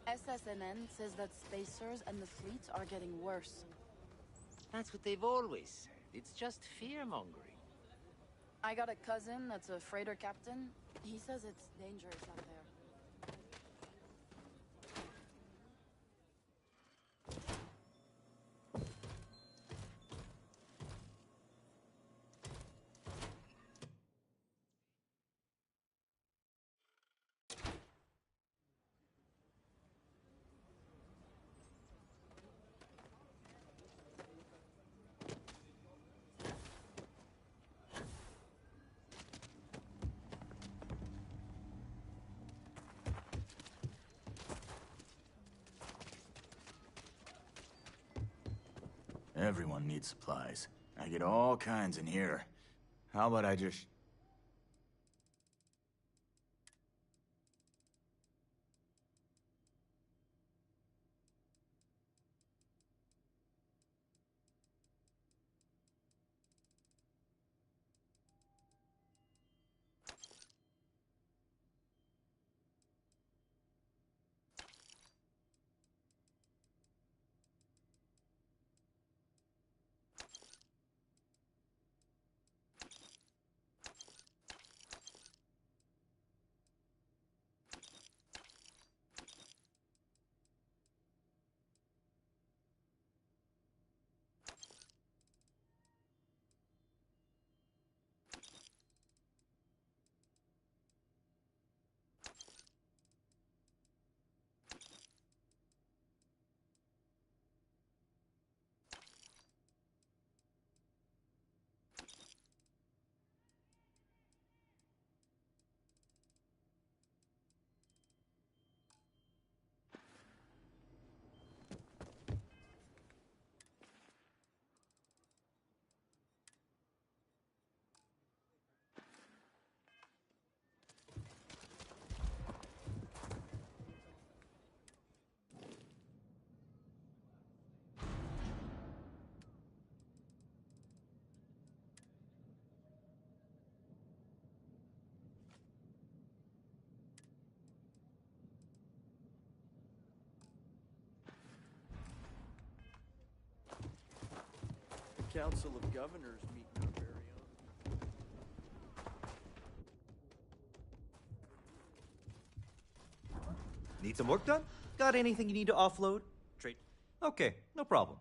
SSNN says that spacers and the fleet are getting worse. That's what they've always said. It's just fear-mongering. I got a cousin that's a freighter captain. He says it's dangerous out there. Everyone needs supplies. I get all kinds in here. How about I just... The Council of Governors meet in our very own. Need some work done? Got anything you need to offload? Trade? Okay, no problem.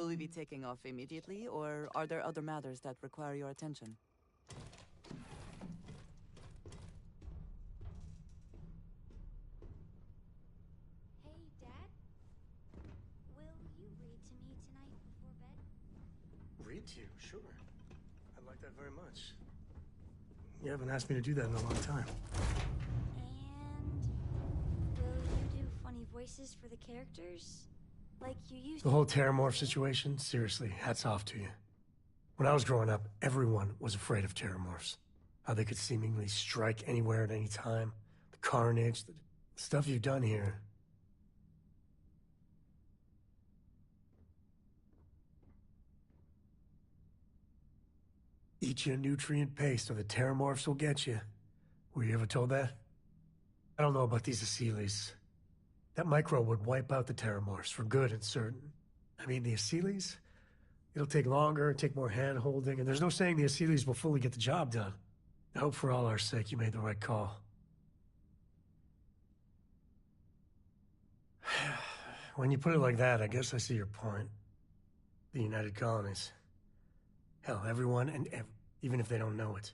Will we be taking off immediately, or are there other matters that require your attention? Hey, Dad? Will you read to me tonight before bed? Read to you? Sure. I'd like that very much. You haven't asked me to do that in a long time. And will you do funny voices for the characters? Like you used The to? whole Terramorph situation, seriously, hats off to you. When I was growing up, everyone was afraid of Terramorphs. How they could seemingly strike anywhere at any time. The carnage, the stuff you've done here. Eat you a nutrient paste or the Terramorphs will get you. Were you ever told that? I don't know about these Asylees. That microbe would wipe out the Terramorphs for good and certain. I mean, the Asylees? It'll take longer, take more hand-holding, and there's no saying the Asylees will fully get the job done. I hope for all our sake you made the right call. When you put it like that, I guess I see your point. The United Colonies. Hell, everyone and even if they don't know it.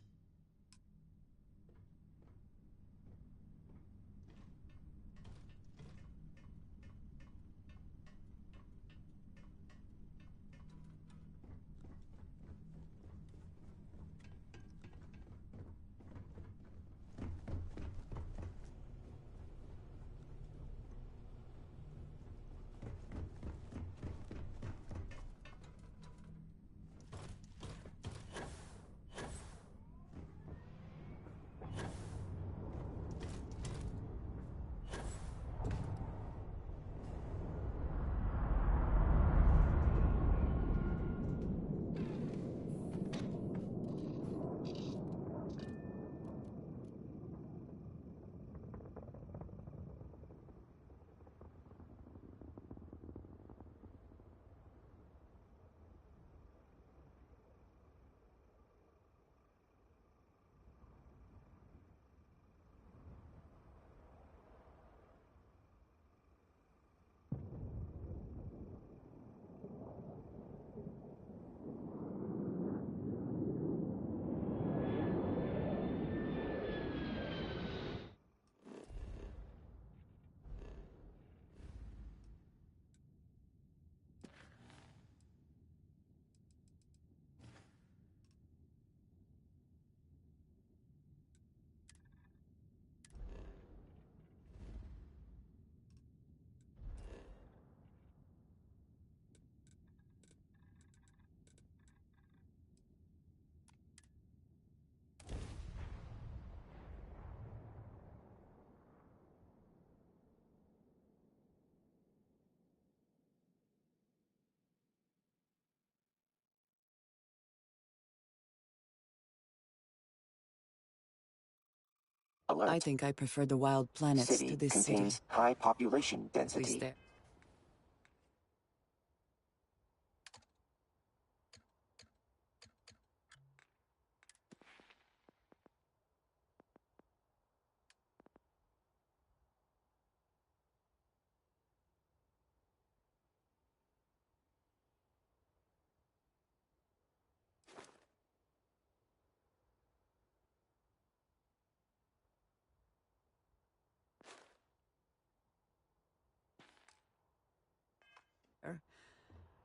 Alert. I think I prefer the wild planets City to this contains city. high population At least density. there.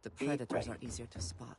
The Be predators are ready. easier to spot.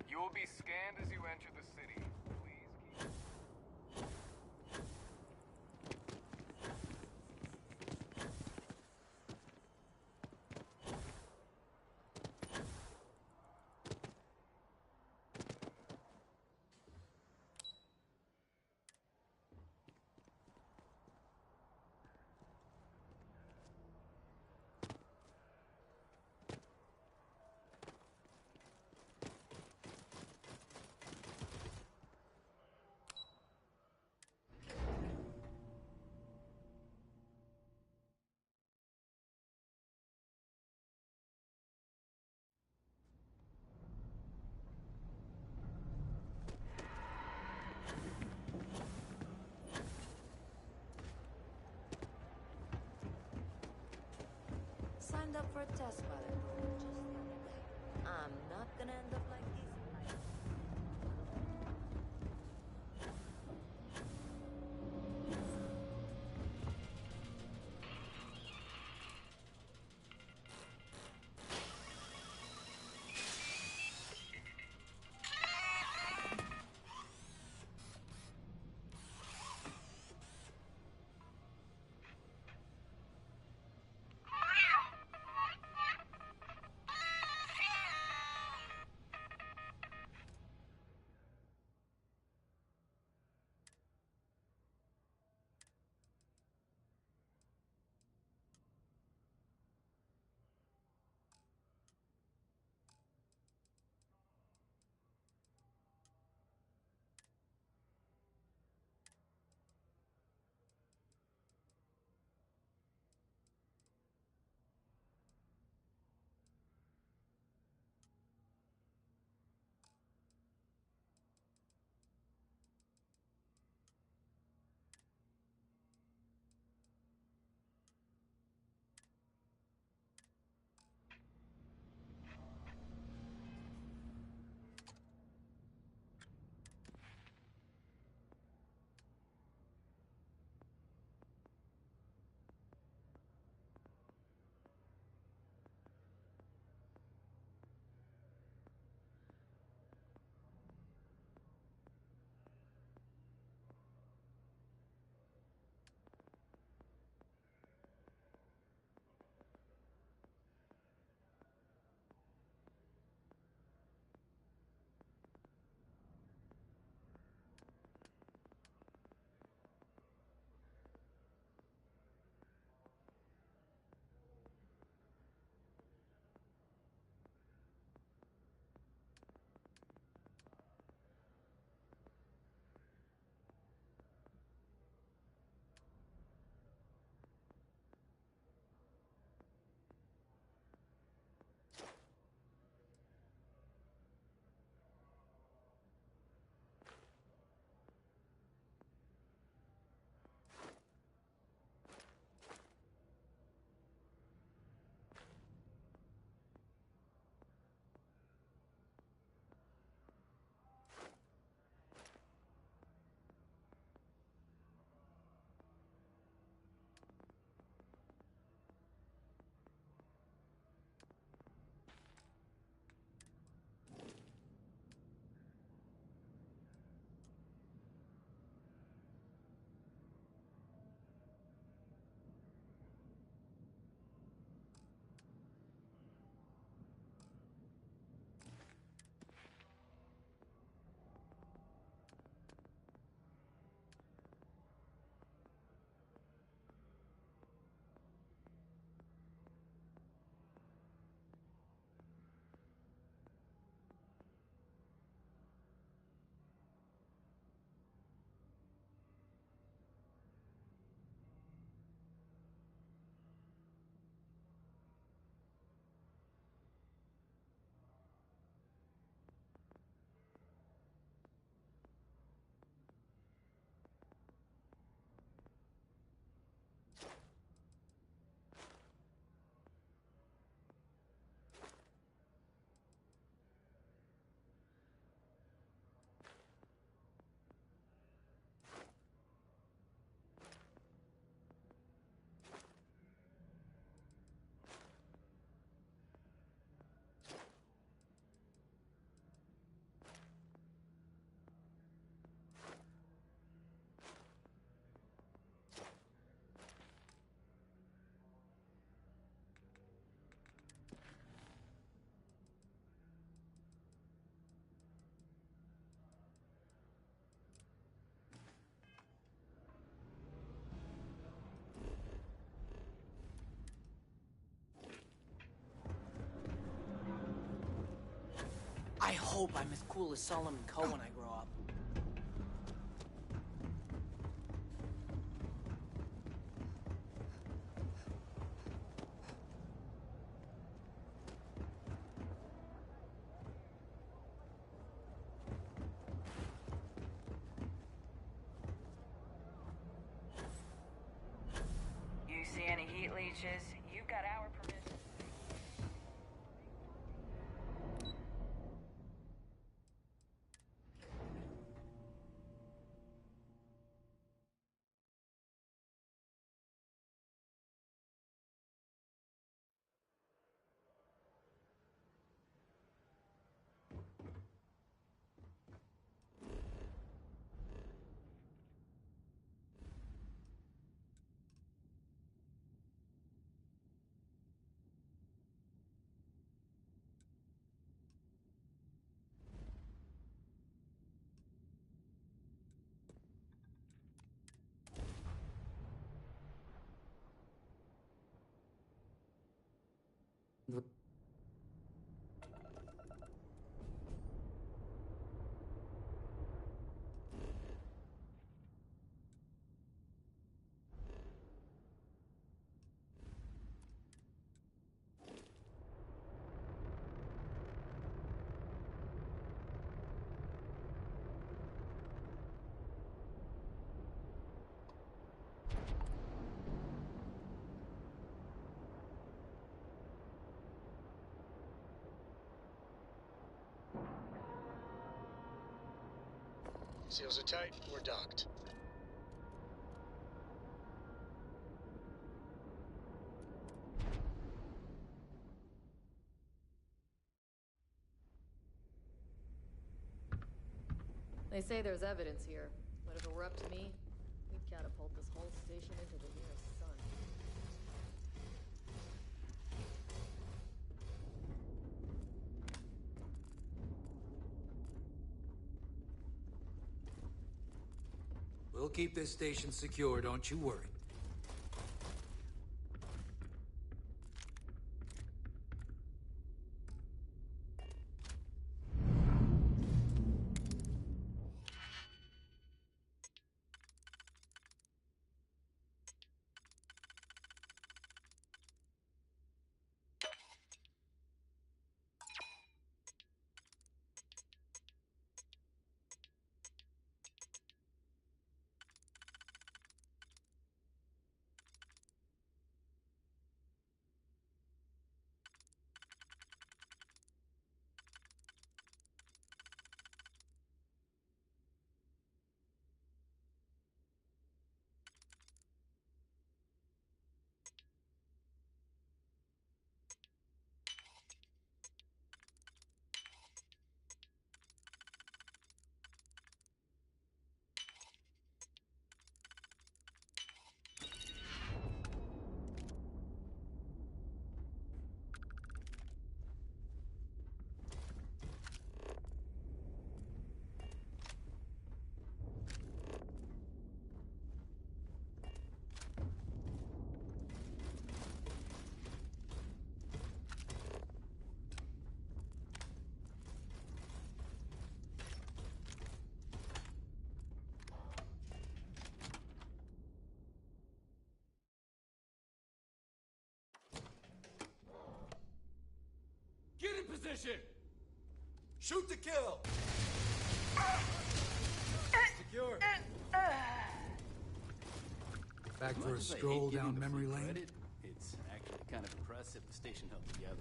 You will be scanned as you enter the city. Please keep... signed up for a test pilot program just the other day. I'm not gonna end up like these in life. I hope I'm as cool as Solomon Coe when I grow up. You see any heat leeches? You've got our permission. Seals are tight. We're docked. They say there's evidence here, but if it were up to me, we'd catapult this whole station into the nearest sun. We'll keep this station secure, don't you worry. Get in position! Shoot to kill! Secure. Back for a stroll down memory lane? It's actually kind of impressive the station held together.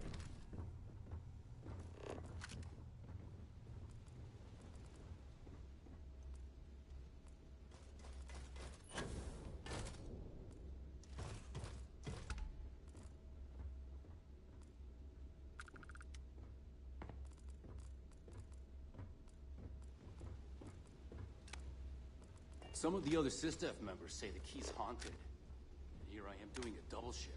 Some of the other SysDef members say the key's haunted. And here I am doing a double shift.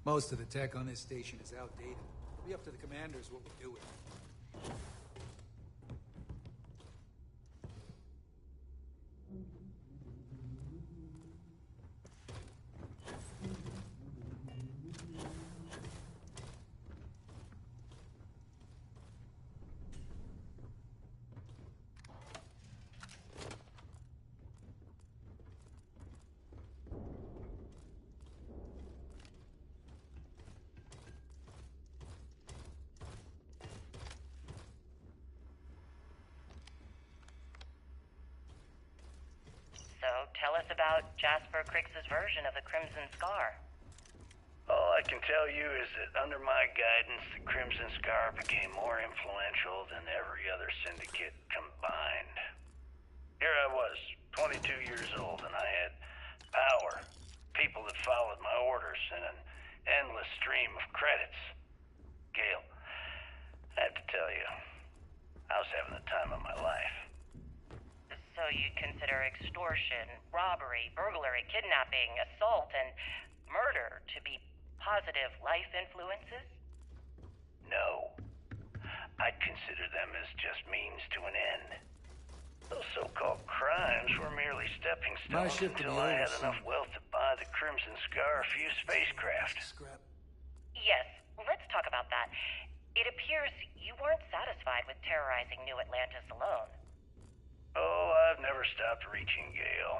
Most of the tech on this station is outdated. It'll be up to the commanders what we do with it. So, tell us about Jasper Cricks's version of the Crimson Scar. All I can tell you is that under my guidance, the Crimson Scar became more influential than every other syndicate combined. Here I was, 22 years old, and I had power, people that followed my orders, and an endless stream of credits. Gale, I have to tell you, I was having the time of my life. So you'd consider extortion, robbery, burglary, kidnapping, assault, and murder to be positive life influences? No. I'd consider them as just means to an end. Those so-called crimes were merely stepping My stones shift to until be I had over enough soon. wealth to buy the Crimson Scar a few spacecraft. Yes, let's talk about that. It appears you weren't satisfied with terrorizing New Atlantis alone. Oh, I've never stopped reaching, Gale.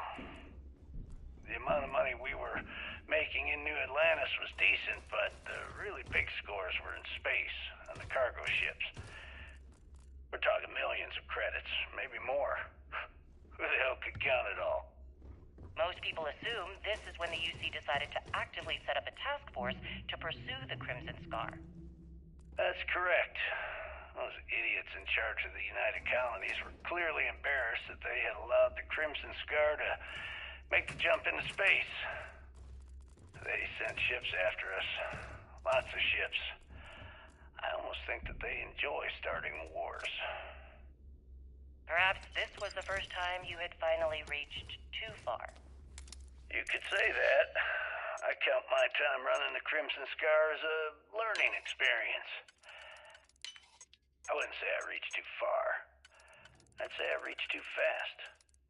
The amount of money we were making in New Atlantis was decent, but the really big scores were in space, on the cargo ships. We're talking millions of credits, maybe more. Who the hell could count it all? Most people assume this is when the UC decided to actively set up a task force to pursue the Crimson Scar. That's correct. Those idiots in charge of the United Colonies were clearly embarrassed that they had allowed the Crimson Scar to make the jump into space. They sent ships after us. Lots of ships. I almost think that they enjoy starting wars. Perhaps this was the first time you had finally reached too far. You could say that. I count my time running the Crimson Scar as a learning experience. I wouldn't say I reached too far. I'd say I reached too fast.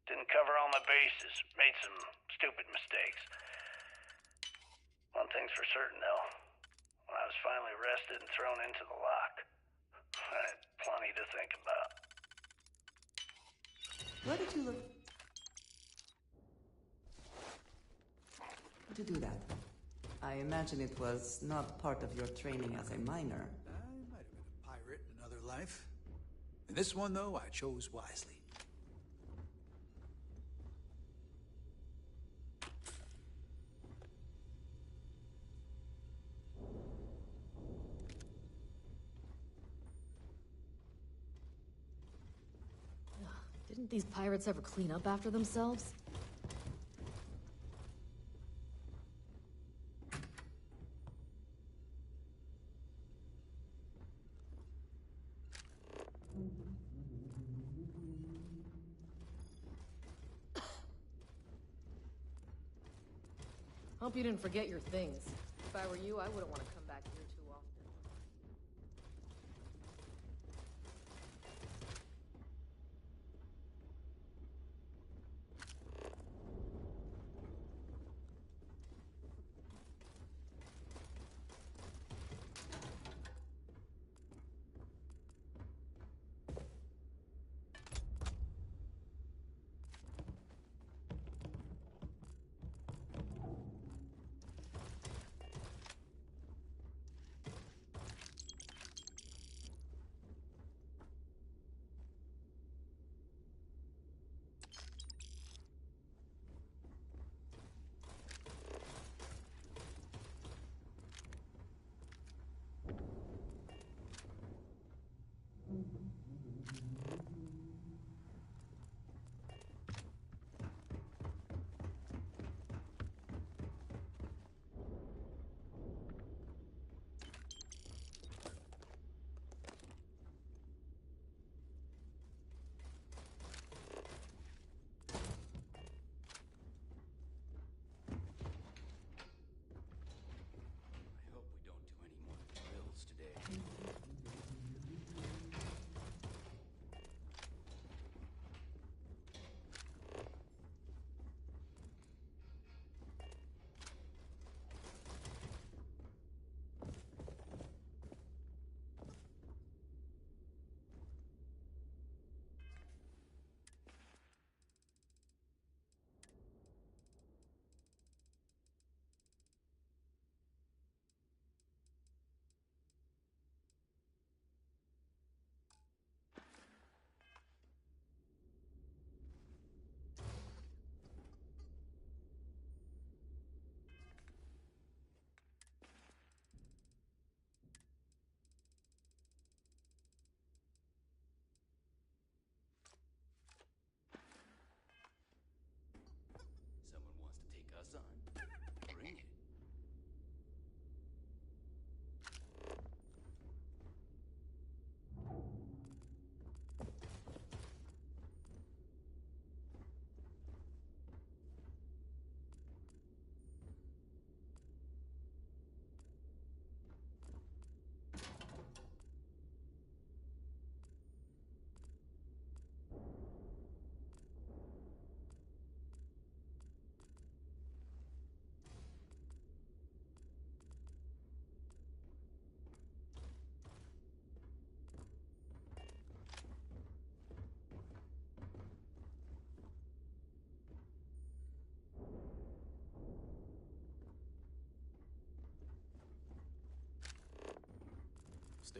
Didn't cover all my bases. Made some stupid mistakes. One thing's for certain, though. When I was finally arrested and thrown into the lock, I had plenty to think about. Where did you look? To do that? I imagine it was not part of your training as a miner. I might have been a pirate in another life. In this one, though, I chose wisely. Didn't these pirates ever clean up after themselves? Hope you didn't forget your things. If I were you, I wouldn't want to come back here too often.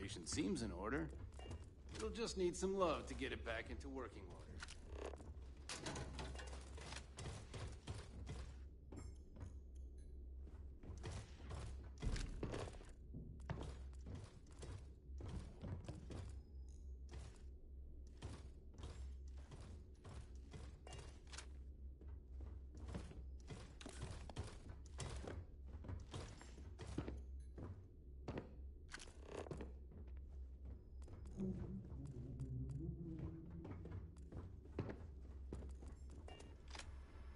station seems in order. It'll just need some love to get it back into working order.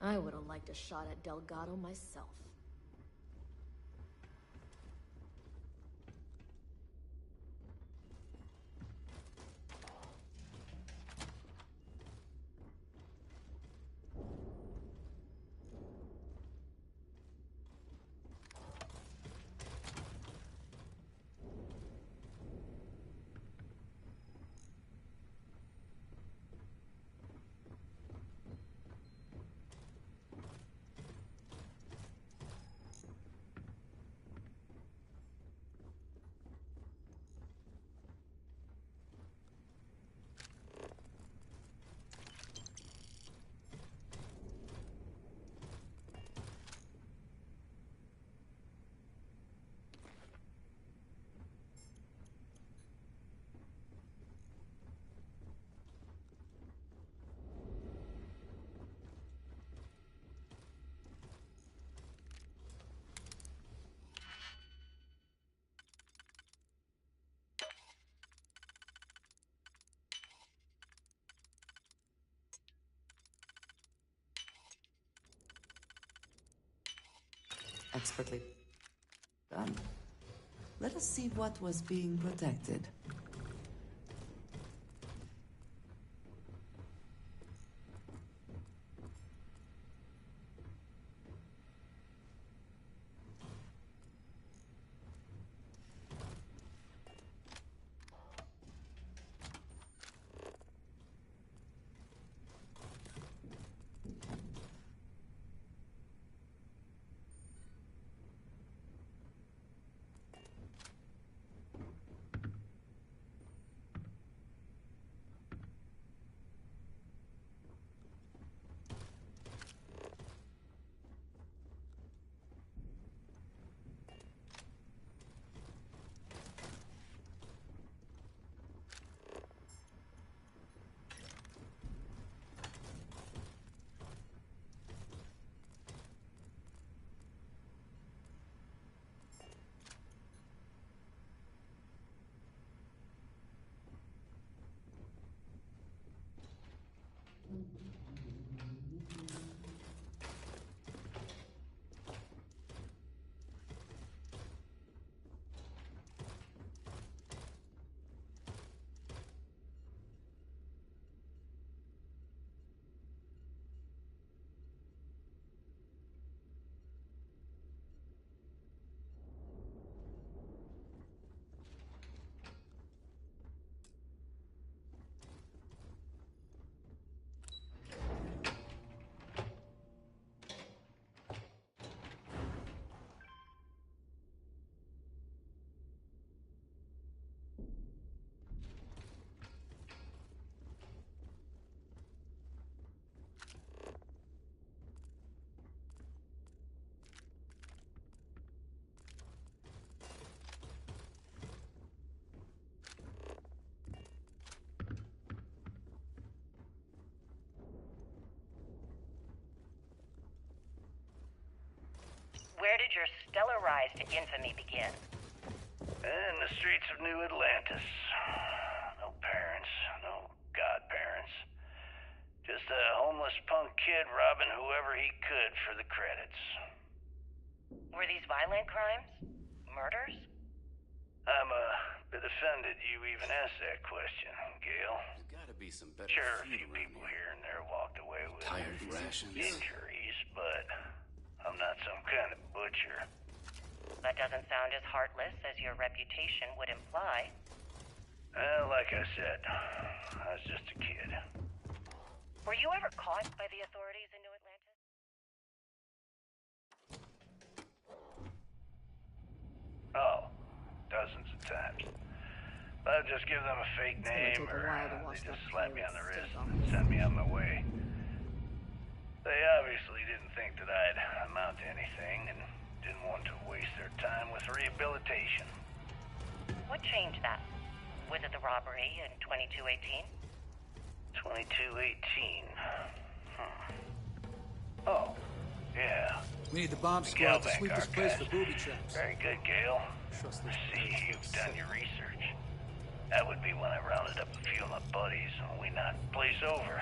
I would have liked a shot at Delgado myself. Expertly done. Let us see what was being protected. Where did your stellar rise to infamy begin? In the streets of New Atlantis. No parents, no godparents. Just a homeless punk kid robbing whoever he could for the credits. Were these violent crimes? Murders? I'm a bit offended you even asked that question, Gail. There's gotta be some better Sure, a food few around people here and there walked away with Tired rations. injuries, but I'm not some kind of butcher. That doesn't sound as heartless as your reputation would imply. Well, like I said, I was just a kid. Were you ever caught by the authorities in New Atlantis? Oh, dozens of times. just give them a fake It's gonna name, take a or while to they watch just that slap me on pirate the wrist stuff. and send me on my way. They obviously didn't think that I'd amount to anything and didn't want to waste their time with rehabilitation. What changed that? Was it the robbery in 2218? 2218. Oh, yeah. We need the bomb The squad to Galbank sweep this place archives. for booby traps. Very good, Gale. Trust this. See, you've done your research. That would be when I rounded up a few of my buddies and we knocked the place over.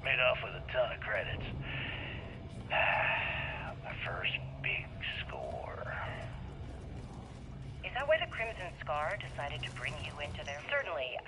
Made off with a ton of credits. My first big score. Is that why the Crimson Scar decided to bring you into their... Certainly.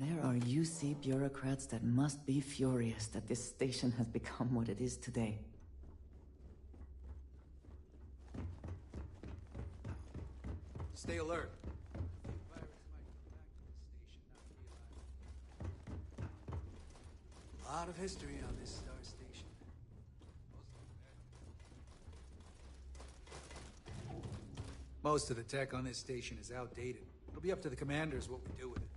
There are UC bureaucrats that must be furious that this station has become what it is today. Stay alert. A lot of history on this star station. Most of the tech on this station is outdated. It'll be up to the commanders what we do with it.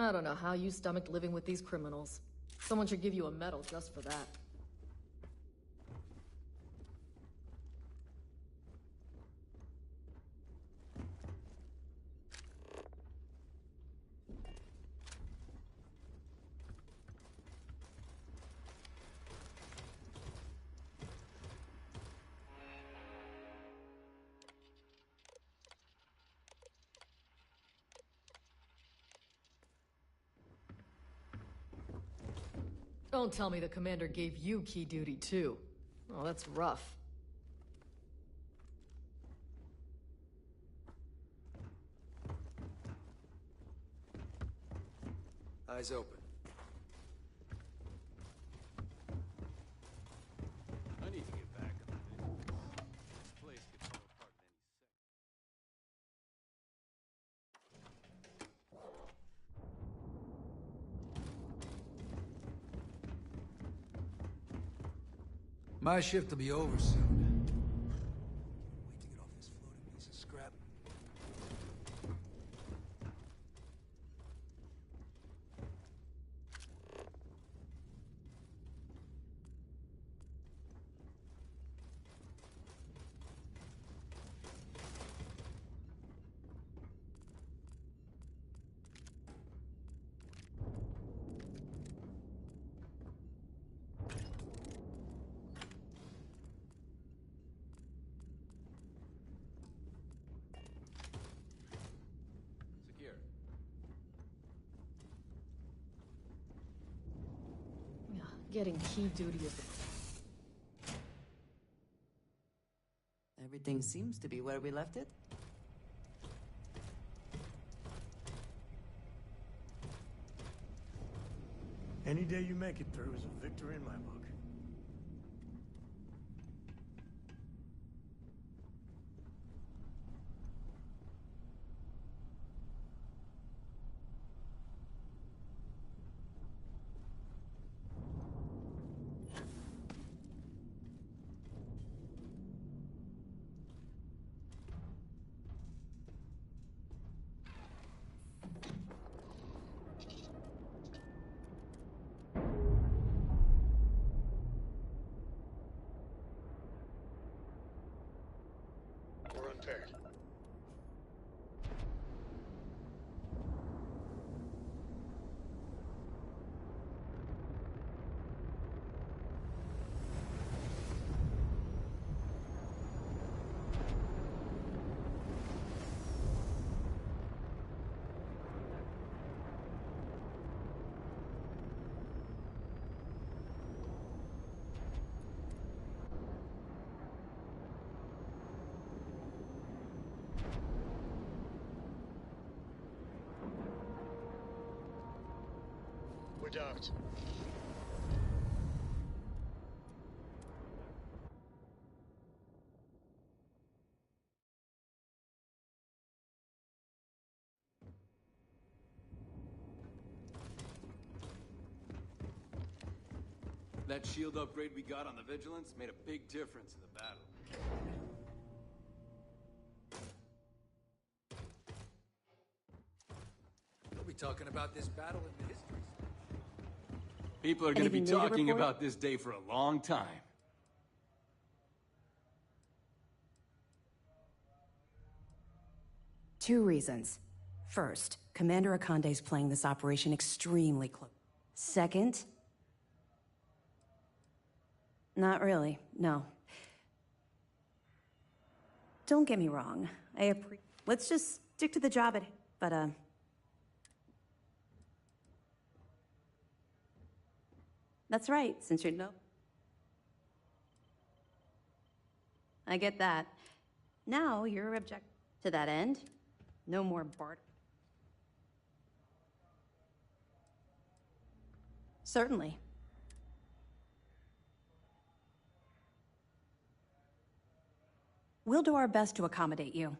I don't know how you stomached living with these criminals. Someone should give you a medal just for that. Don't tell me the commander gave you key duty, too. Oh, that's rough. Eyes open. I need to get back on the business. This place My shift will be over soon. Wait to get off this floating piece of scrap. Secure. Yeah, getting key duty is the... Everything seems to be where we left it. Any day you make it through is a victory in my book. We're unpaired. We're docked. That shield upgrade we got on the Vigilance made a big difference in the battle. We'll be talking about this battle in the history. People are going to be Anything new to talking report? about this day for a long time. Two reasons. First, Commander Akande's playing this operation extremely close. Second, not really, no. Don't get me wrong. Let's just stick to the job at... But, that's right, since you're no... I get that. Now, you're object... To that end, no more barter. Certainly. We'll do our best to accommodate you.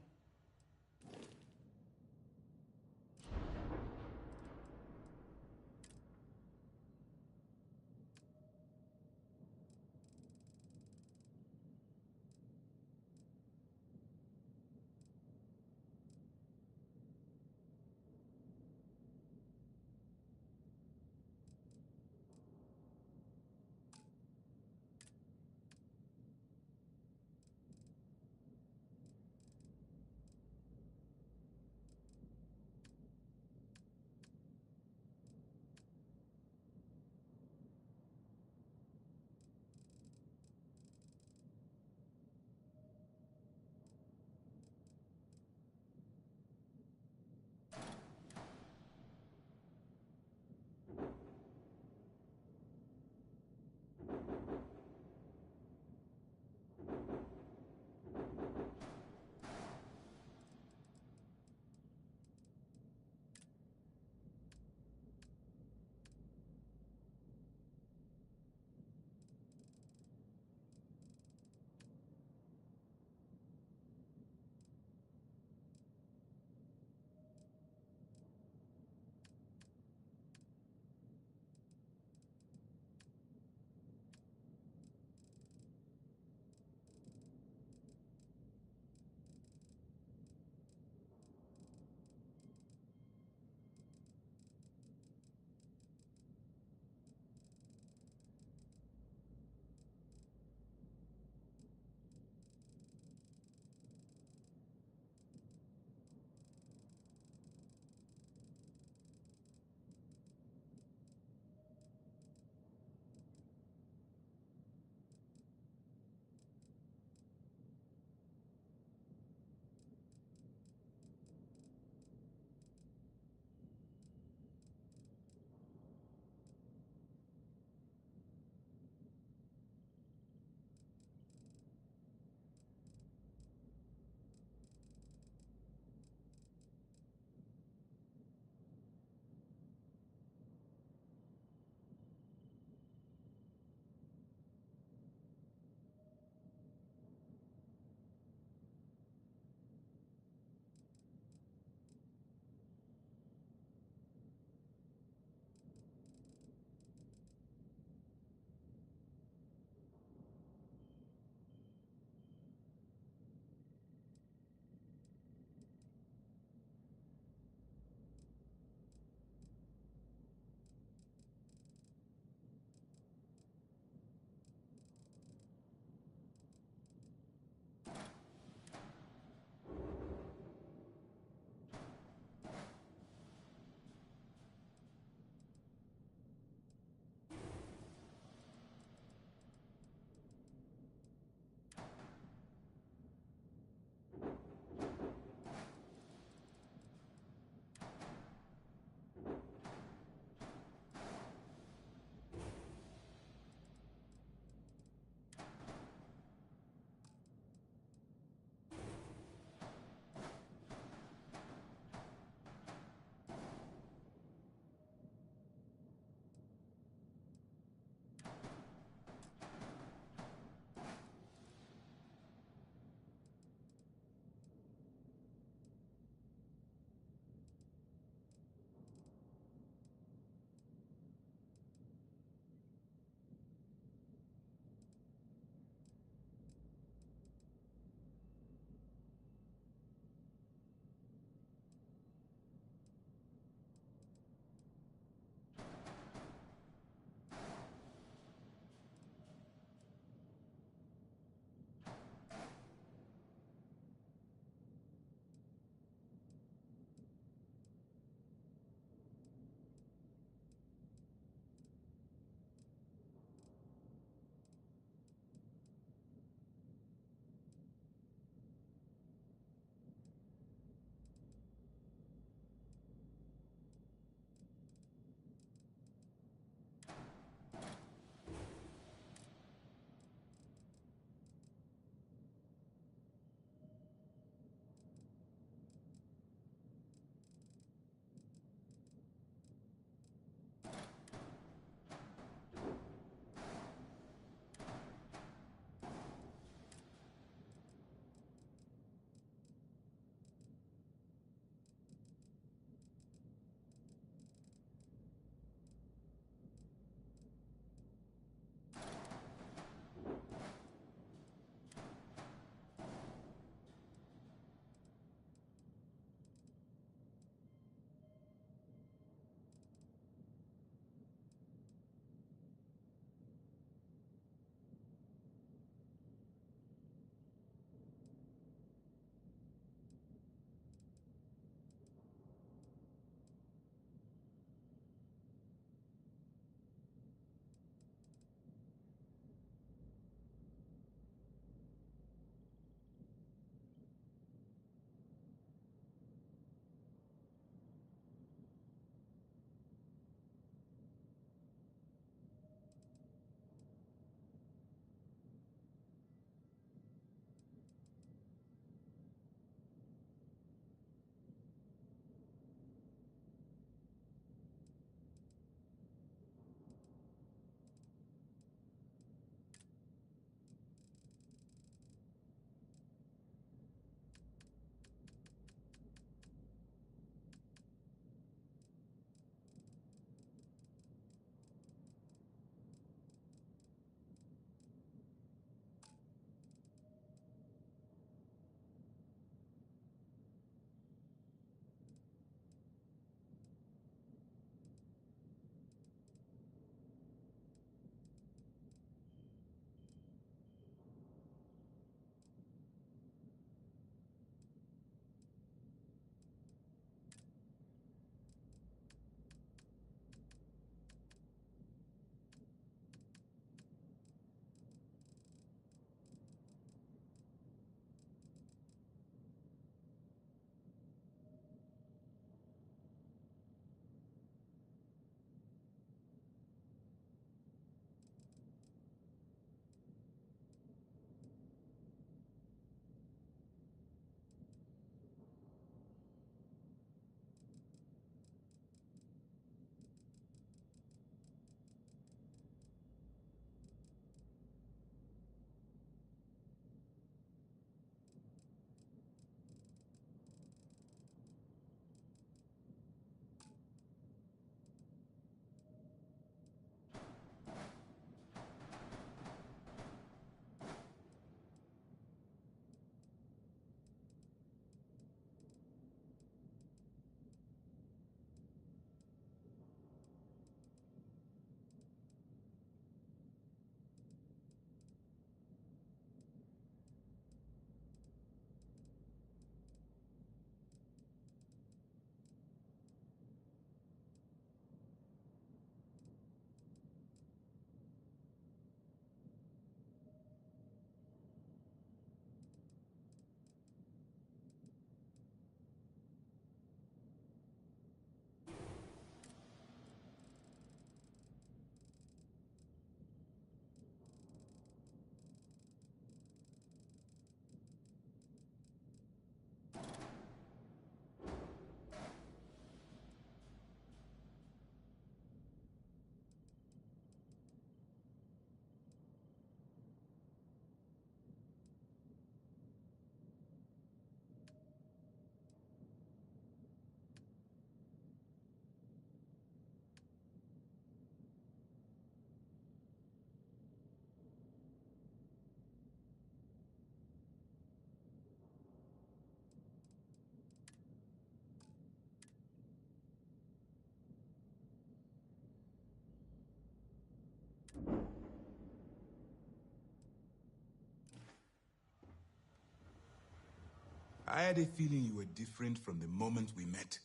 I had a feeling you were different from the moment we met.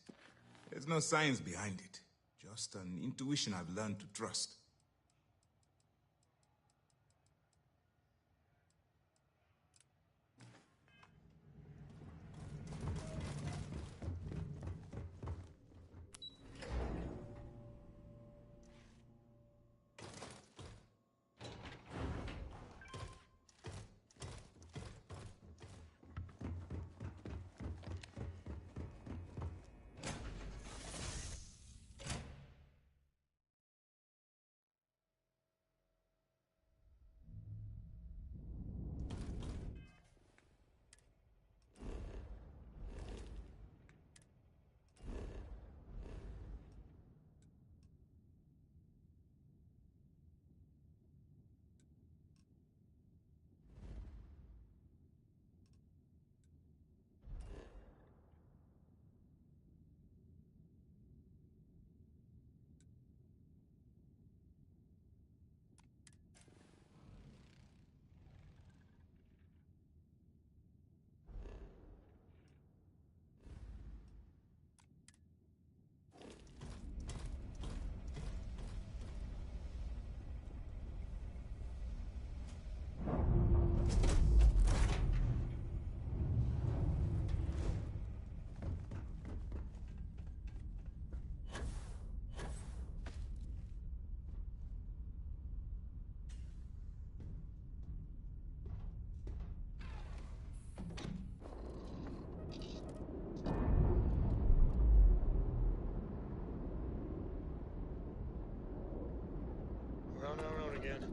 There's no science behind it. Just an intuition I've learned to trust. We're on our own again.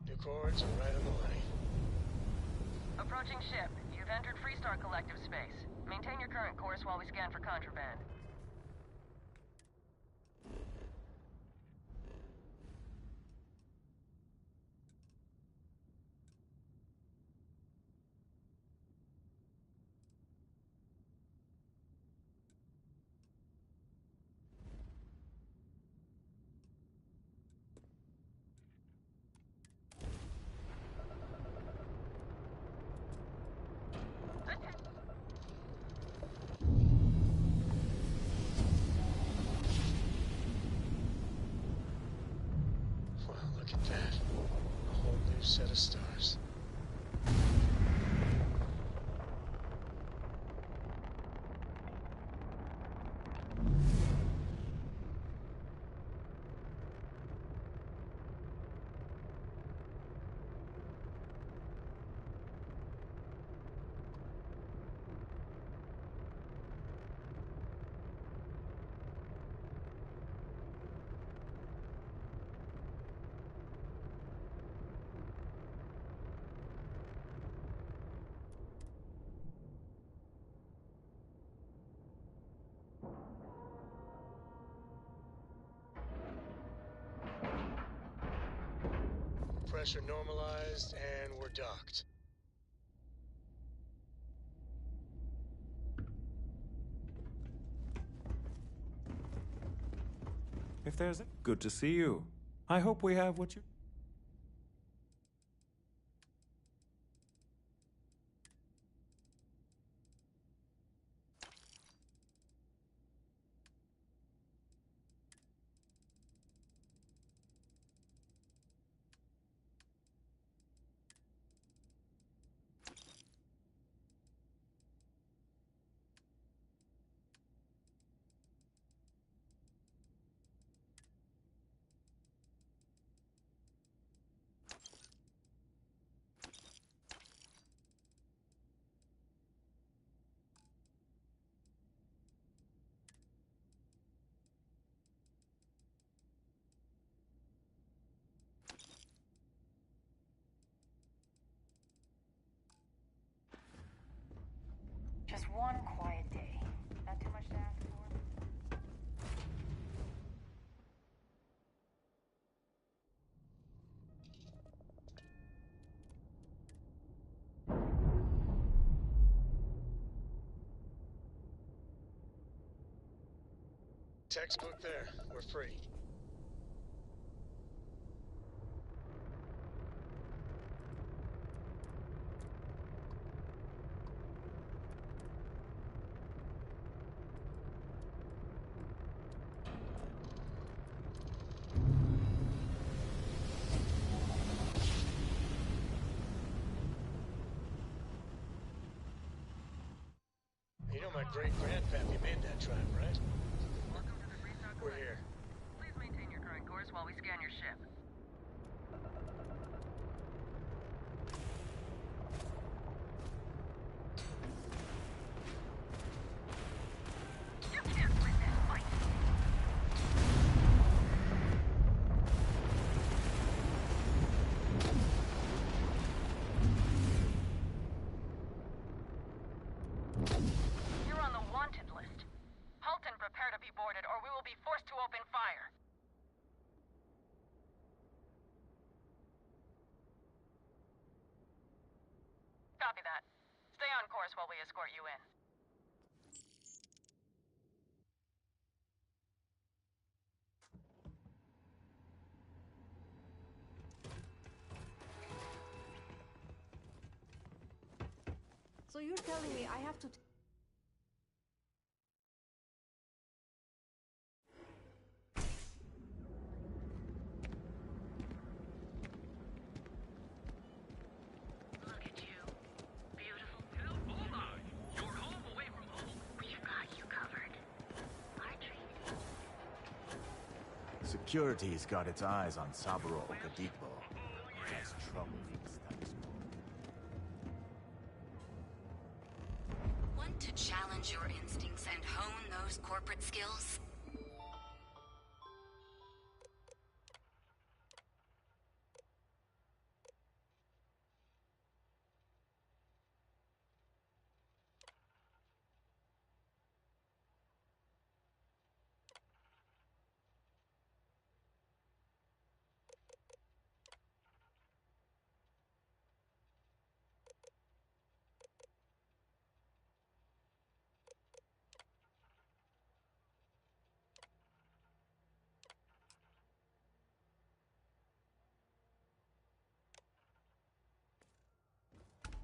Your chords are right on the money. Approaching ship. You've entered Freestar Collective space. Maintain your current course while we scan for contraband. Wow, look at that. A whole new set of stars. Pressure normalized, and we're docked. If there's good to see you. I hope we have what you... Textbook there. We're free. You know my great-grandpappy made that drive, right? We're here. Please maintain your current course while we scan your ship. You can't win this fight. You're on the wanted list. Halt and prepare to be boarded, or we will be forced to open fire. Copy that. Stay on course while we escort you in. So you're telling me I have to... Look at you. Beautiful. Hold on. You're home away from home. We've got you covered. Our treat. Security's got its eyes on Saburo Okadipo. That's trouble for the status quo. Want to challenge your instincts and hone those corporate skills?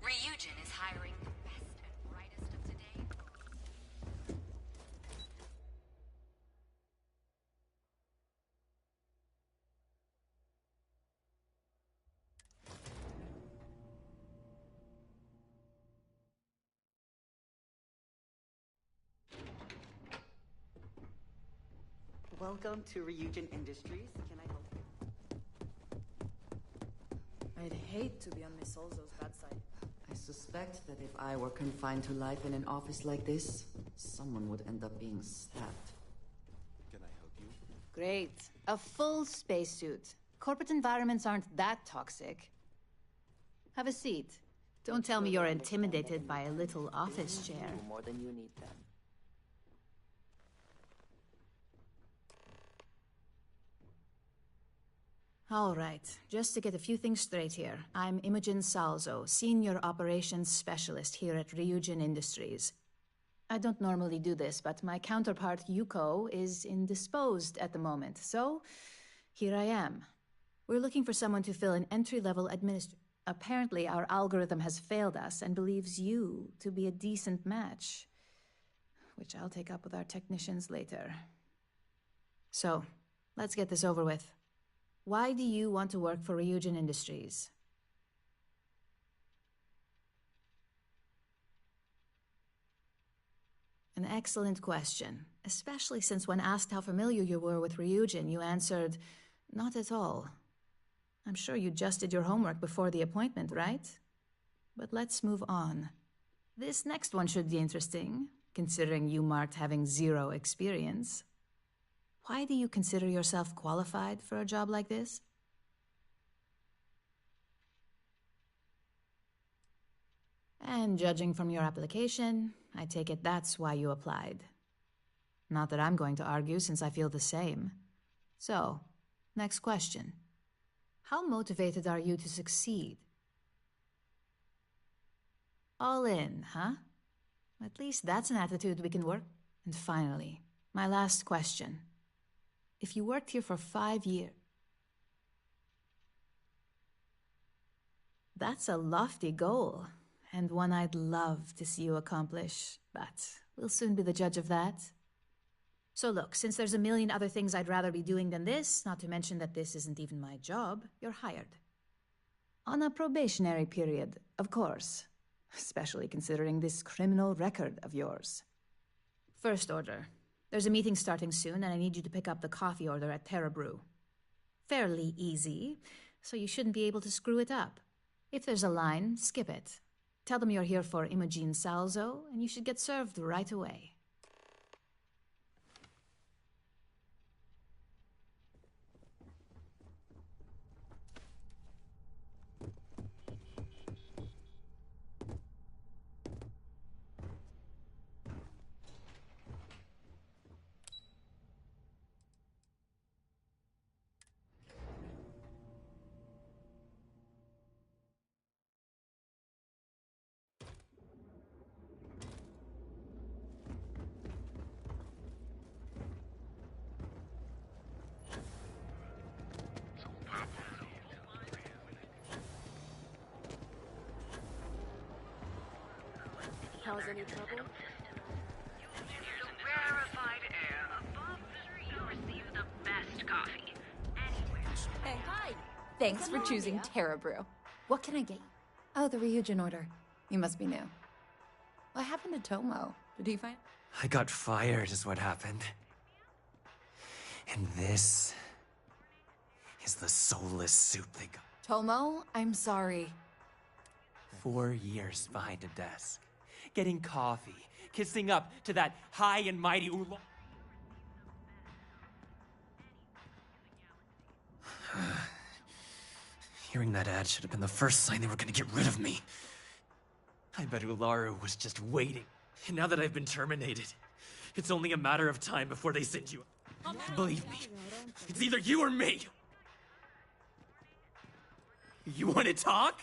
Ryujin is hiring the best and brightest of today. Welcome to Ryujin Industries. Can I help you? I'd hate to be on Miss Olzo's bad side. I suspect that if I were confined to life in an office like this, someone would end up being stabbed. Can I help you? Great. A full spacesuit. Corporate environments aren't that toxic. Have a seat. Don't tell me you're intimidated by a little office chair. More than you need then. All right, just to get a few things straight here. I'm Imogen Salzo, Senior Operations Specialist here at Ryujin Industries. I don't normally do this, but my counterpart, Yuko, is indisposed at the moment, so here I am. We're looking for someone to fill an entry-level administrator. Apparently, our algorithm has failed us and believes you to be a decent match, which I'll take up with our technicians later. So, let's get this over with. Why do you want to work for Ryujin Industries? An excellent question, especially since when asked how familiar you were with Ryujin, you answered, not at all. I'm sure you just did your homework before the appointment, right? But let's move on. This next one should be interesting, considering you marked having 0 experience. Why do you consider yourself qualified for a job like this? And judging from your application, I take it that's why you applied. Not that I'm going to argue, since I feel the same. So, next question. How motivated are you to succeed? All in, huh? At least that's an attitude we can work. And finally, My last question. If you worked here for 5 years... That's a lofty goal, and one I'd love to see you accomplish, but we'll soon be the judge of that. So look, since there's a million other things I'd rather be doing than this, not to mention that this isn't even my job, you're hired. On a probationary period, of course, especially considering this criminal record of yours. First order. There's a meeting starting soon, and I need you to pick up the coffee order at Terra Brew. Fairly easy, so you shouldn't be able to screw it up. If there's a line, skip it. Tell them you're here for Imogen Salzo, and you should get served right away. Cause any trouble? Rarefied air above you receive the best coffee anywhere. Hey, hi! Thanks for choosing Terra Brew. What can I get you? Oh, the Ryujin order. You must be new. What happened to Tomo? Did he find... I got fired is what happened. And this is the soulless suit they got. Tomo, I'm sorry. 4 years behind a desk. Getting coffee, kissing up to that high and mighty Oolong. Hearing that ad should have been the first sign they were gonna get rid of me. I bet Ularu was just waiting. And now that I've been terminated, it's only a matter of time before they send you. Believe me, it's either you or me. You want to talk?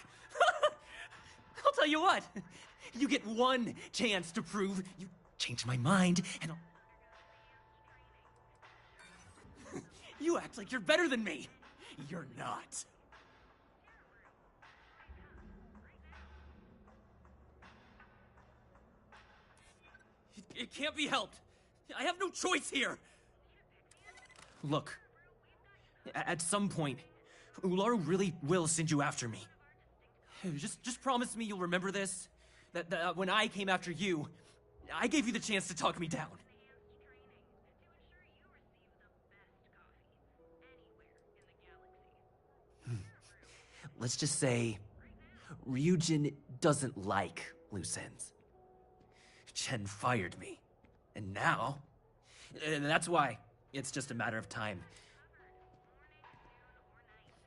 I'll tell you what. You get one chance to prove you changed my mind, and I'll... You act like you're better than me. You're not. It can't be helped. I have no choice here. Look, at some point, Ularu really will send you after me. Just promise me you'll remember this. That when I came after you, I gave you the chance to talk me down. Let's just say, Ryujin doesn't like loose ends. Chen fired me. And now, that's why it's just a matter of time.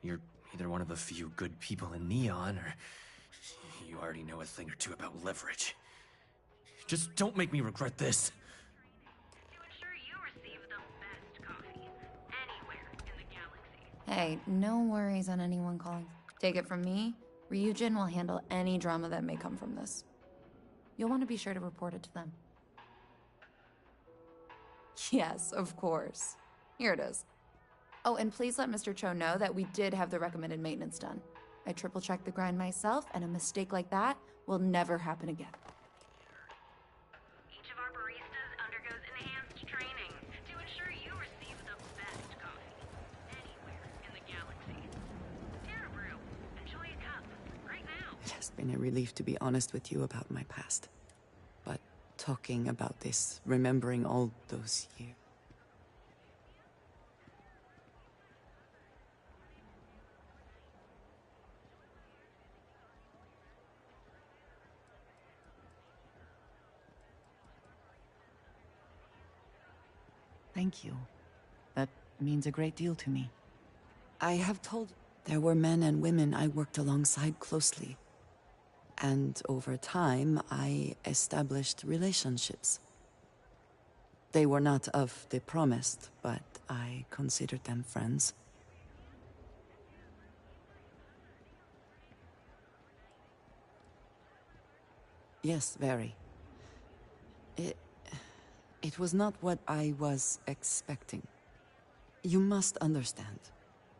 You're either one of the few good people in Neon, or you already know a thing or two about leverage. Just don't make me regret this. Hey, no worries on anyone calling. Take it from me, Ryujin will handle any drama that may come from this. You'll want to be sure to report it to them. Yes, of course. Here it is. Oh, and please let Mr. Cho know that we did have the recommended maintenance done. I triple-checked the grind myself, and a mistake like that will never happen again. Each of our baristas undergoes enhanced training to ensure you receive the best coffee anywhere in the galaxy. Terra Brew, enjoy a cup right now. It has been a relief to be honest with you about my past. But talking about this, remembering all those years... Thank you. That means a great deal to me. I have told... There were men and women I worked alongside closely. And over time, I established relationships. They were not of the promised, but I considered them friends. Yes, very. It was not what I was expecting. You must understand.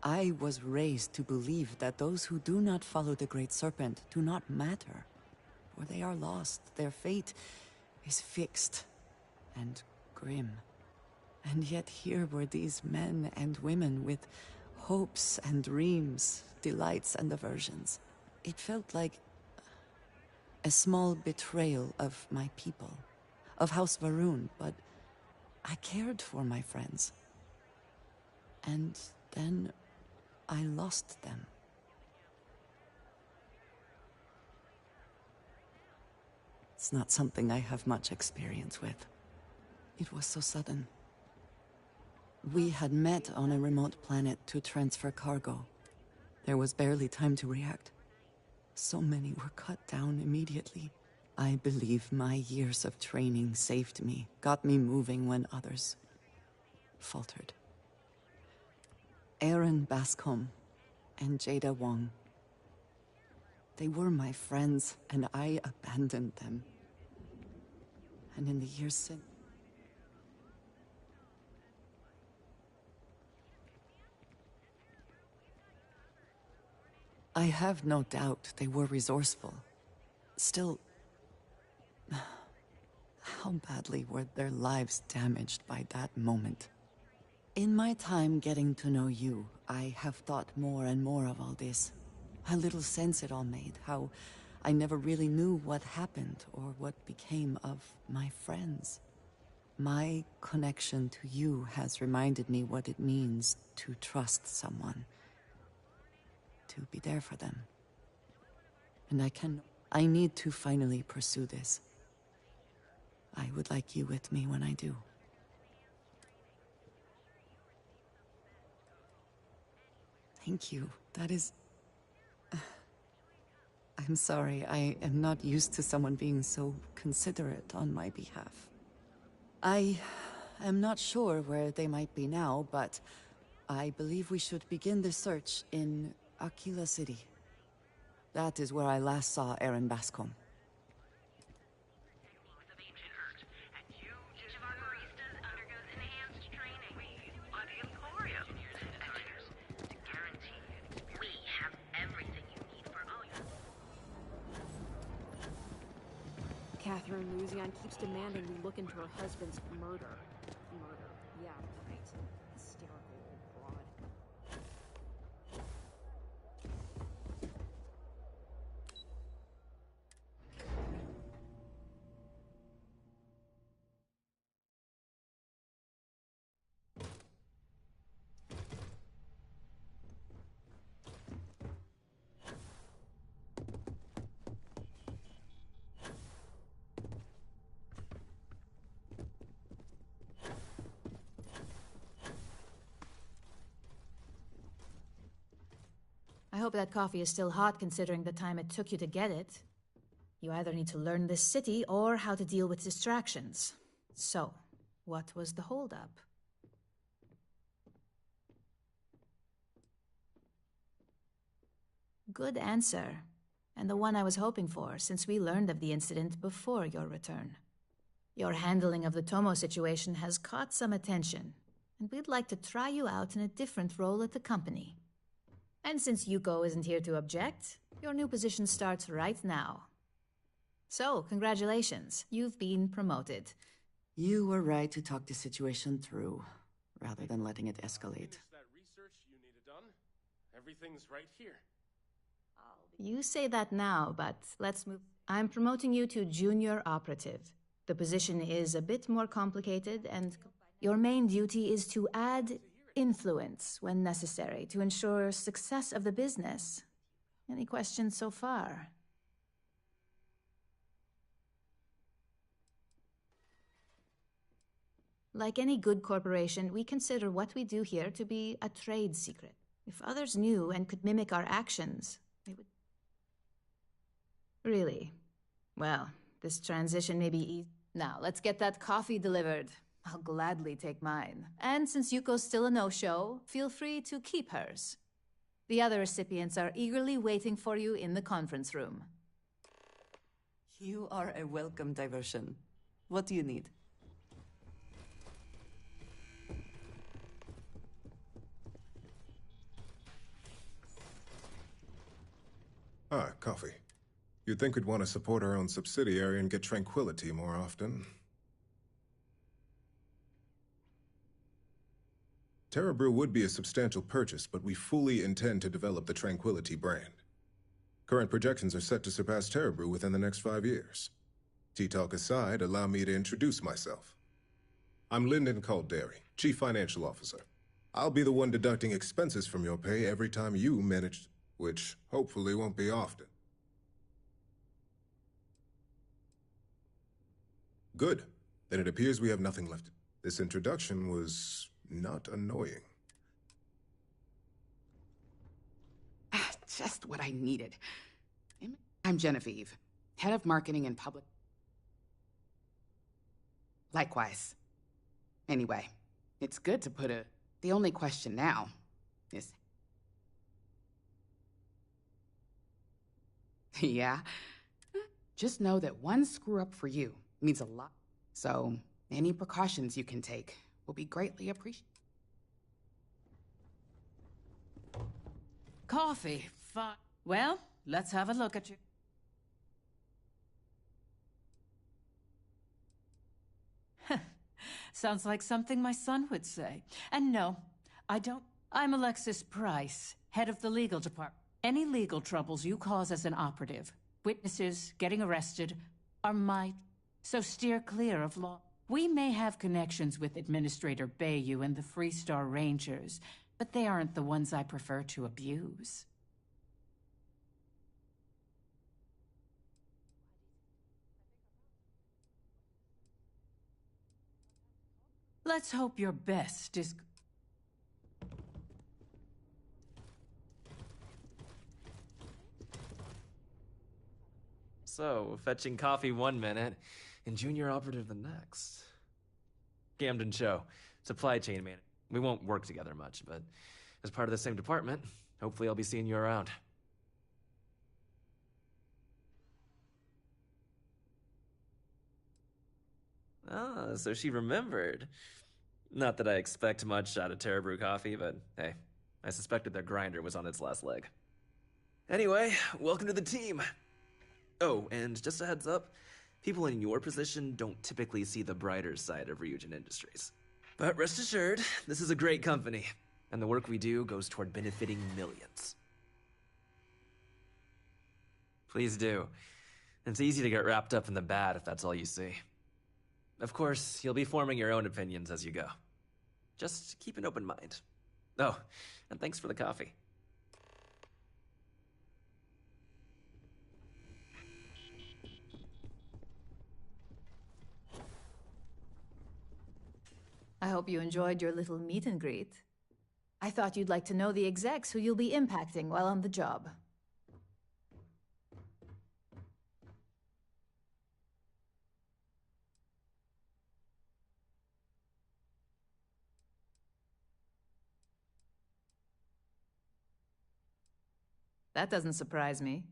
I was raised to believe that those who do not follow the Great Serpent do not matter. For they are lost. Their fate is fixed and grim. And yet here were these men and women with hopes and dreams, delights and aversions. It felt like a small betrayal of my people, of House Varun, but I cared for my friends. And then I lost them. It's not something I have much experience with. It was so sudden. We had met on a remote planet to transfer cargo. There was barely time to react. So many were cut down immediately. I believe my years of training saved me, got me moving when others faltered. Aaron Bascom and Jada Wong. They were my friends, and I abandoned them. And in the years since... I have no doubt they were resourceful. Still, how badly were their lives damaged by that moment? In my time getting to know you, I have thought more and more of all this. How little sense it all made, how I never really knew what happened or what became of my friends. My connection to you has reminded me what it means to trust someone. To be there for them. And I need to finally pursue this. I would like you with me when I do. Thank you. That is... I'm sorry, I am not used to someone being so considerate on my behalf. I am not sure where they might be now, but I believe we should begin the search in Aquila City. That is where I last saw Aaron Bascom. Catherine Luzian keeps demanding we look into her husband's murder. Murder. Yeah, right. Hysterical old broad. I hope that coffee is still hot considering the time it took you to get it. You either need to learn this city or how to deal with distractions. So, what was the holdup? Good answer. And the one I was hoping for, since we learned of the incident before your return. Your handling of the Tomo situation has caught some attention, and we'd like to try you out in a different role at the company. And since Yuko isn't here to object, your new position starts right now. So, congratulations. You've been promoted. You were right to talk the situation through, rather than letting it escalate. That research you needed done? Everything's right here. You say that now, but let's move. I'm promoting you to junior operative. The position is a bit more complicated, and your main duty is to add influence when necessary to ensure success of the business. Any questions so far? Like any good corporation, we consider what we do here to be a trade secret. If others knew and could mimic our actions, they would... Really? Well, this transition may be easy. Now, let's get that coffee delivered. I'll gladly take mine. And since Yuko's still a no-show, feel free to keep hers. The other recipients are eagerly waiting for you in the conference room. You are a welcome diversion. What do you need? Ah, coffee. You'd think we'd want to support our own subsidiary and get tranquility more often. Terra Brew would be a substantial purchase, but we fully intend to develop the Tranquility brand. Current projections are set to surpass Terra Brew within the next 5 years. Tea talk aside, allow me to introduce myself. I'm Lyndon Calderi, Chief Financial Officer. I'll be the one deducting expenses from your pay every time you manage, which hopefully won't be often. Good. Then it appears we have nothing left. This introduction was not annoying. Just what I needed. I'm Genevieve, head of marketing and public. Likewise. Anyway, it's good to put a... The only question now is... Yeah? Just know that one screw-up for you means a lot. So, any precautions you can take will be greatly appreciated. Coffee. Fine. Well, let's have a look at you. Sounds like something my son would say. And no, I don't. I'm Alexis Price, head of the legal department. Any legal troubles you cause as an operative, witnesses getting arrested, are my... So steer clear of law. We may have connections with Administrator Bayou and the Freestar Rangers, but they aren't the ones I prefer to abuse. Let's hope your best is... So, fetching coffee 1 minute, and junior operative the next. Camden Cho, supply chain manager. We won't work together much, but as part of the same department, hopefully I'll be seeing you around. Ah, so she remembered. Not that I expect much out of Terra Brew coffee, but hey, I suspected their grinder was on its last leg. Anyway, welcome to the team. Oh, and just a heads up, people in your position don't typically see the brighter side of Ryujin Industries. But rest assured, this is a great company, and the work we do goes toward benefiting millions. Please do. It's easy to get wrapped up in the bad if that's all you see. Of course, you'll be forming your own opinions as you go. Just keep an open mind. Oh, and thanks for the coffee. I hope you enjoyed your little meet and greet. I thought you'd like to know the execs who you'll be impacting while on the job. That doesn't surprise me.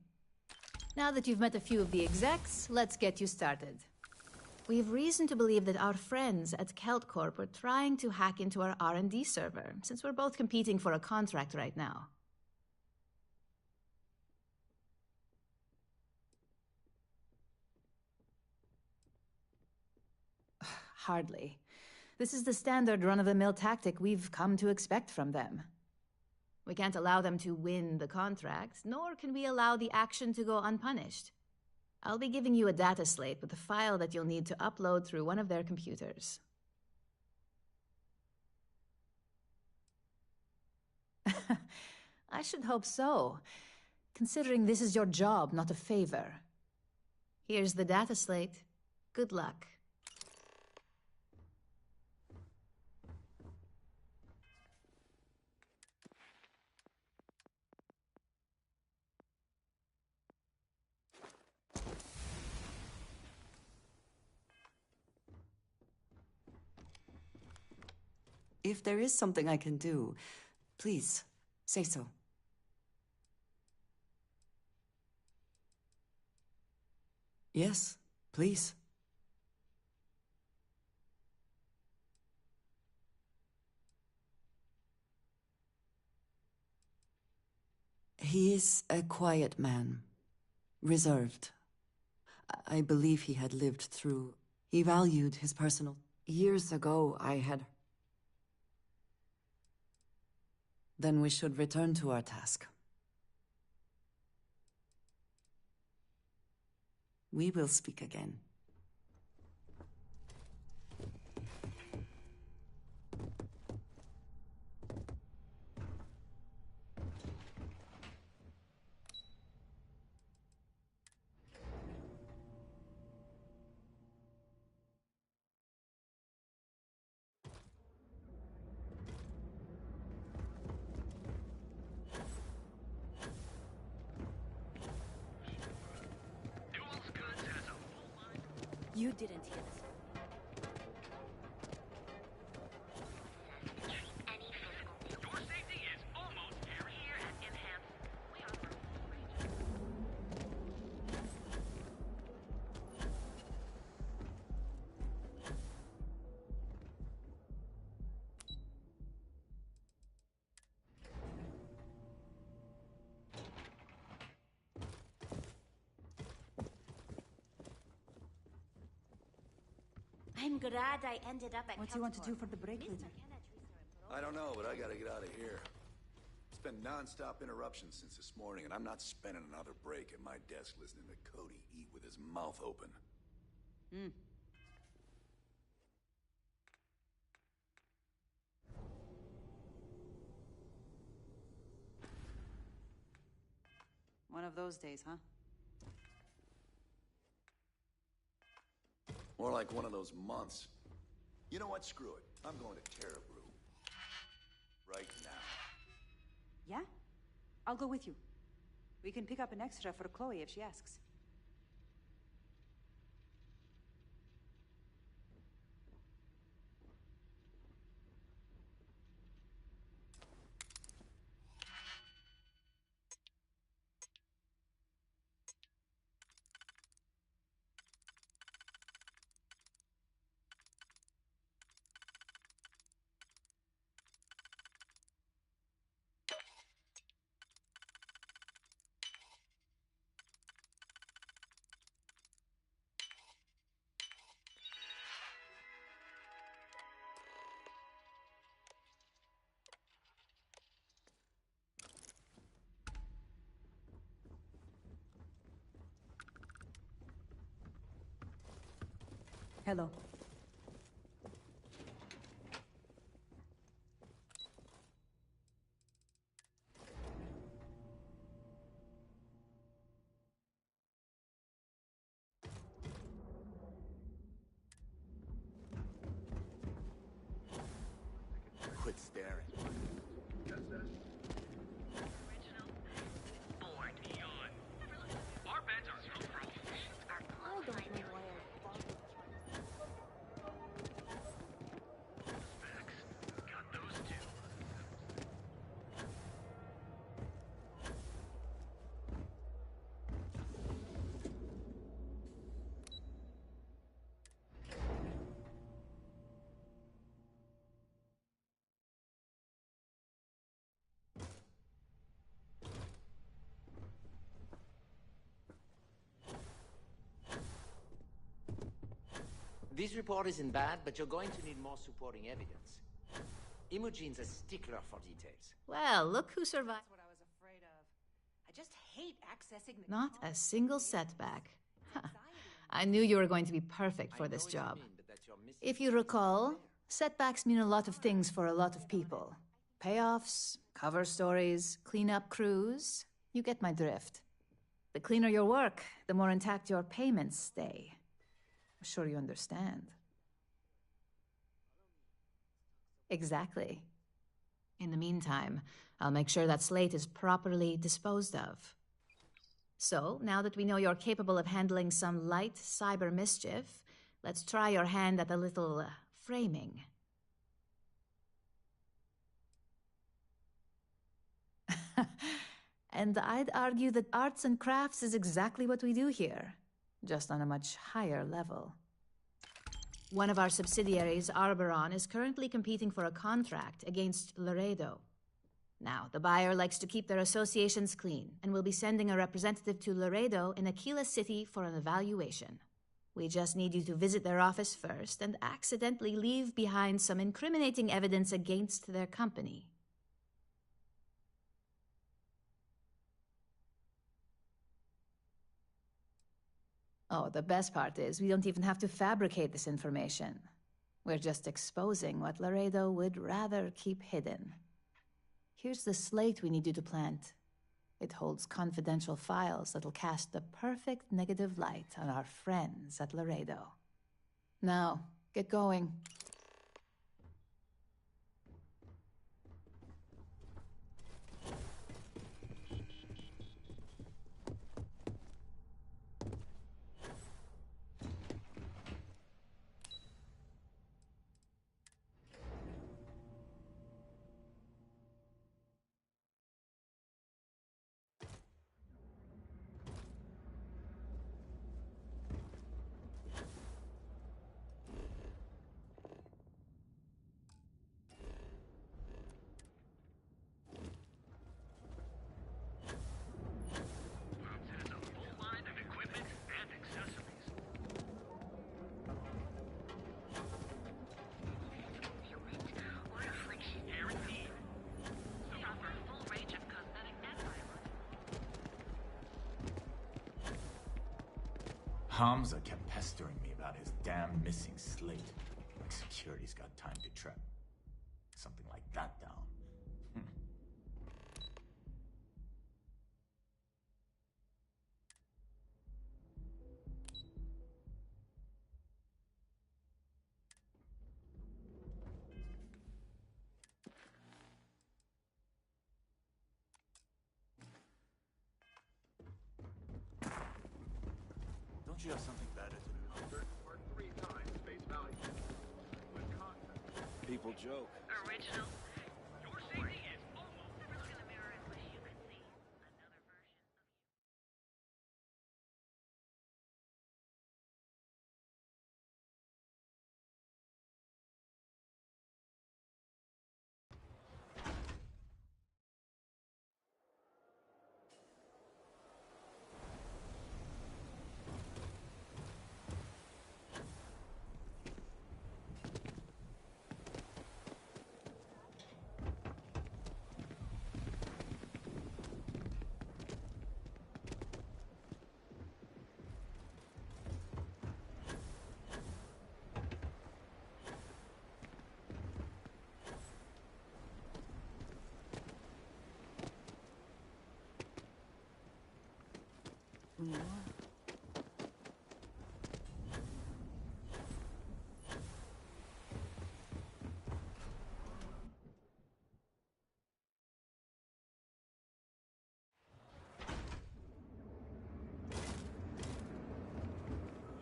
Now that you've met a few of the execs, let's get you started. We have reason to believe that our friends at Kelt Corp are trying to hack into our R&D server, since we're both competing for a contract right now. Hardly. This is the standard run-of-the-mill tactic we've come to expect from them. We can't allow them to win the contract, nor can we allow the action to go unpunished. I'll be giving you a data slate with a file that you'll need to upload through one of their computers. I should hope so, considering this is your job, not a favor. Here's the data slate. Good luck. If there is something I can do, please, say so. Yes, please. He is a quiet man, Reserved. I believe he had lived through... He valued his personal... Years ago, I had... Then we should return to our task. We will speak again. You didn't hear this. Your safety is almost here at Enhance. We offer full range. I'm glad I ended up at What do you want to do for the break later? I don't know, but I gotta get out of here. It's been non-stop interruptions since this morning, and I'm not spending another break at my desk listening to Cody eat with his mouth open. One of those days, huh? More like one of those months. You know what? Screw it. I'm going to Terrabrew. Right now. Yeah? I'll go with you. We can pick up an extra for Chloe if she asks. Hello. Quit staring. Our beds are so I don't know why I bought got those two. This report isn't bad, but you're going to need more supporting evidence. Imogene's a stickler for details. Well, look who survived. That's what I was afraid of. I just hate accessing the Not a single setback. Huh. I knew you were going to be perfect for this job. If you recall, setbacks mean a lot of things for a lot of people. Payoffs, cover stories, cleanup crews. You get my drift. The cleaner your work, the more intact your payments stay. I'm sure you understand. Exactly. In the meantime, I'll make sure that Slate is properly disposed of. So, now that we know you're capable of handling some light cyber mischief, let's try your hand at a little framing. And I'd argue that arts and crafts is exactly what we do here, just on a much higher level. One of our subsidiaries, Arboron, is currently competing for a contract against Laredo. Now, the buyer likes to keep their associations clean and will be sending a representative to Laredo in Aquila City for an evaluation. We just need you to visit their office first and accidentally leave behind some incriminating evidence against their company. Oh, the best part is we don't even have to fabricate this information. We're just exposing what Laredo would rather keep hidden. Here's the slate we need you to plant. It holds confidential files that'll cast the perfect negative light on our friends at Laredo. Now, get going. Hamza kept pestering me about his damn missing slate. Like security's got time to track something like that down. Don't you have something better to do? Or 3 times face value. With content. People joke. Original. Your safety is almost. Never look in the mirror and wish you could see another version of you.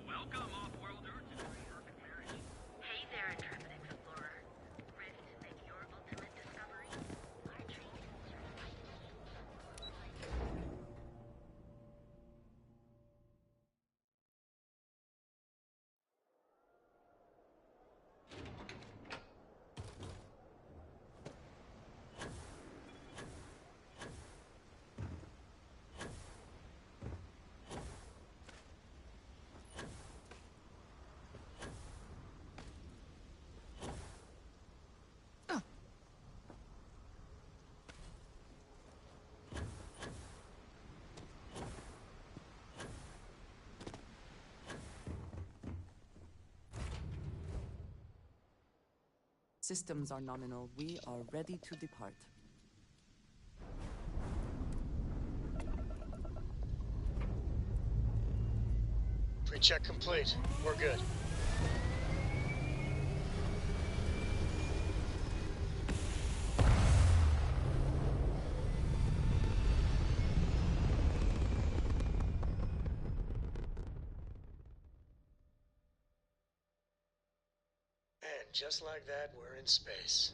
Welcome, off-worlder, to the perfect marriage. Hey there, intrepid explorer. Ready to make your ultimate discovery? Our training is certified. Systems are nominal. We are ready to depart. Pre-check complete. We're good. And just like that, we're in space.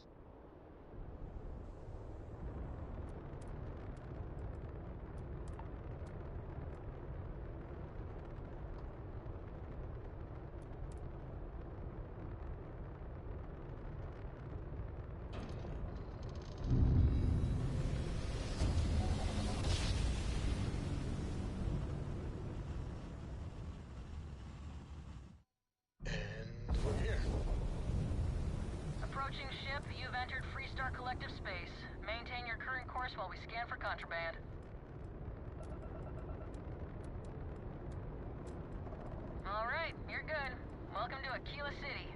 course while we scan for contraband. All right, you're good. Welcome to Aquila City.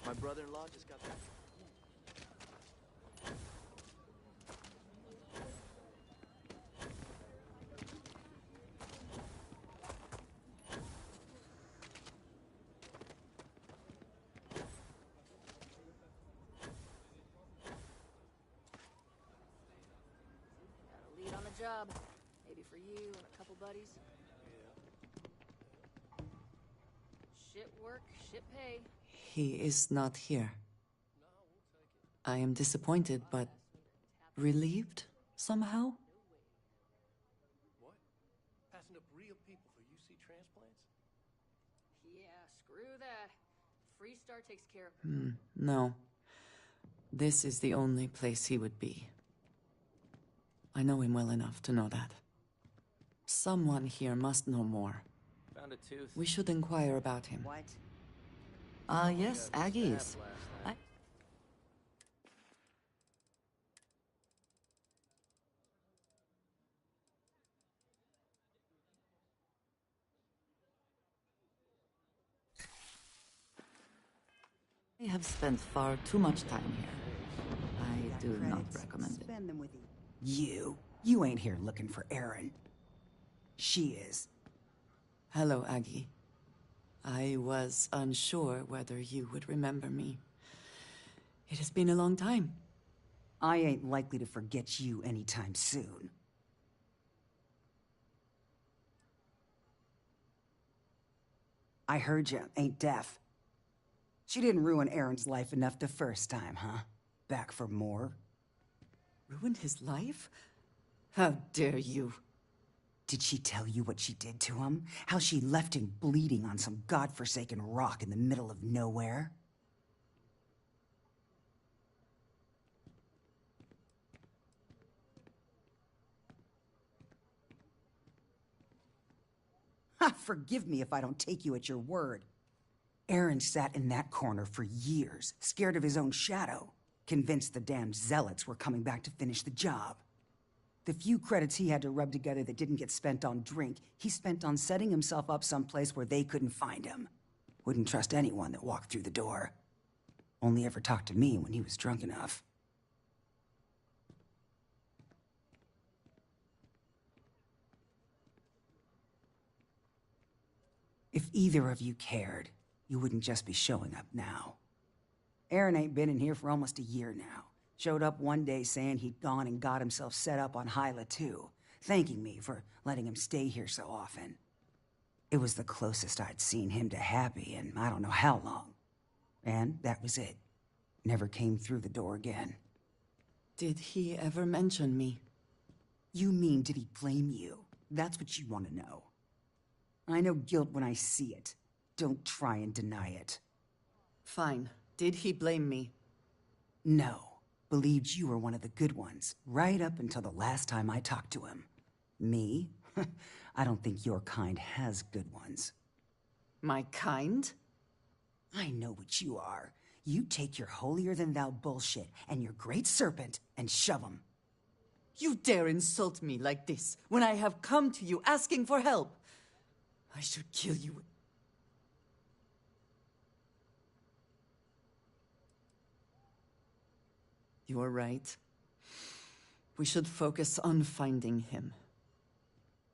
My brother-in-law just got back. Got a lead on the job. Maybe for you and a couple buddies. Shit work, shit pay. He is not here. I am disappointed, but relieved somehow? What? Passing up real people for UC transplants? Yeah, screw that. Freestar takes care of No. This is the only place he would be. I know him well enough to know that. Someone here must know more. Found a tooth. We should inquire about him. What? Got Yes, stabbed Aggies. last night. I have spent far too much time here. I do not recommend it. Spend them with you. You ain't here looking for Erin. She is. Hello, Aggie. I was unsure whether you would remember me. It has been a long time. I ain't likely to forget you anytime soon. I heard you ain't deaf. She didn't ruin Aaron's life enough the first time, huh? Back for more? Ruined his life? How dare you? Did she tell you what she did to him? How she left him bleeding on some godforsaken rock in the middle of nowhere? Ha! Forgive me if I don't take you at your word. Aaron sat in that corner for years, scared of his own shadow, convinced the damn zealots were coming back to finish the job. The few credits he had to rub together that didn't get spent on drink, he spent on setting himself up someplace where they couldn't find him. Wouldn't trust anyone that walked through the door. Only ever talked to me when he was drunk enough. If either of you cared, you wouldn't just be showing up now. Aaron ain't been in here for almost a year now. Showed up one day saying he'd gone and got himself set up on Hyla too, thanking me for letting him stay here so often. It was the closest I'd seen him to happy in I don't know how long. And that was it. Never came through the door again. Did he ever mention me? You mean, did he blame you? That's what you want to know. I know guilt when I see it. Don't try and deny it. Fine. Did he blame me? No. Believed you were one of the good ones, right up until the last time I talked to him. Me? I don't think your kind has good ones. My kind? I know what you are. You take your holier-than-thou bullshit and your great serpent and shove 'em. You dare insult me like this when I have come to you asking for help. I should kill you. You are right. We should focus on finding him.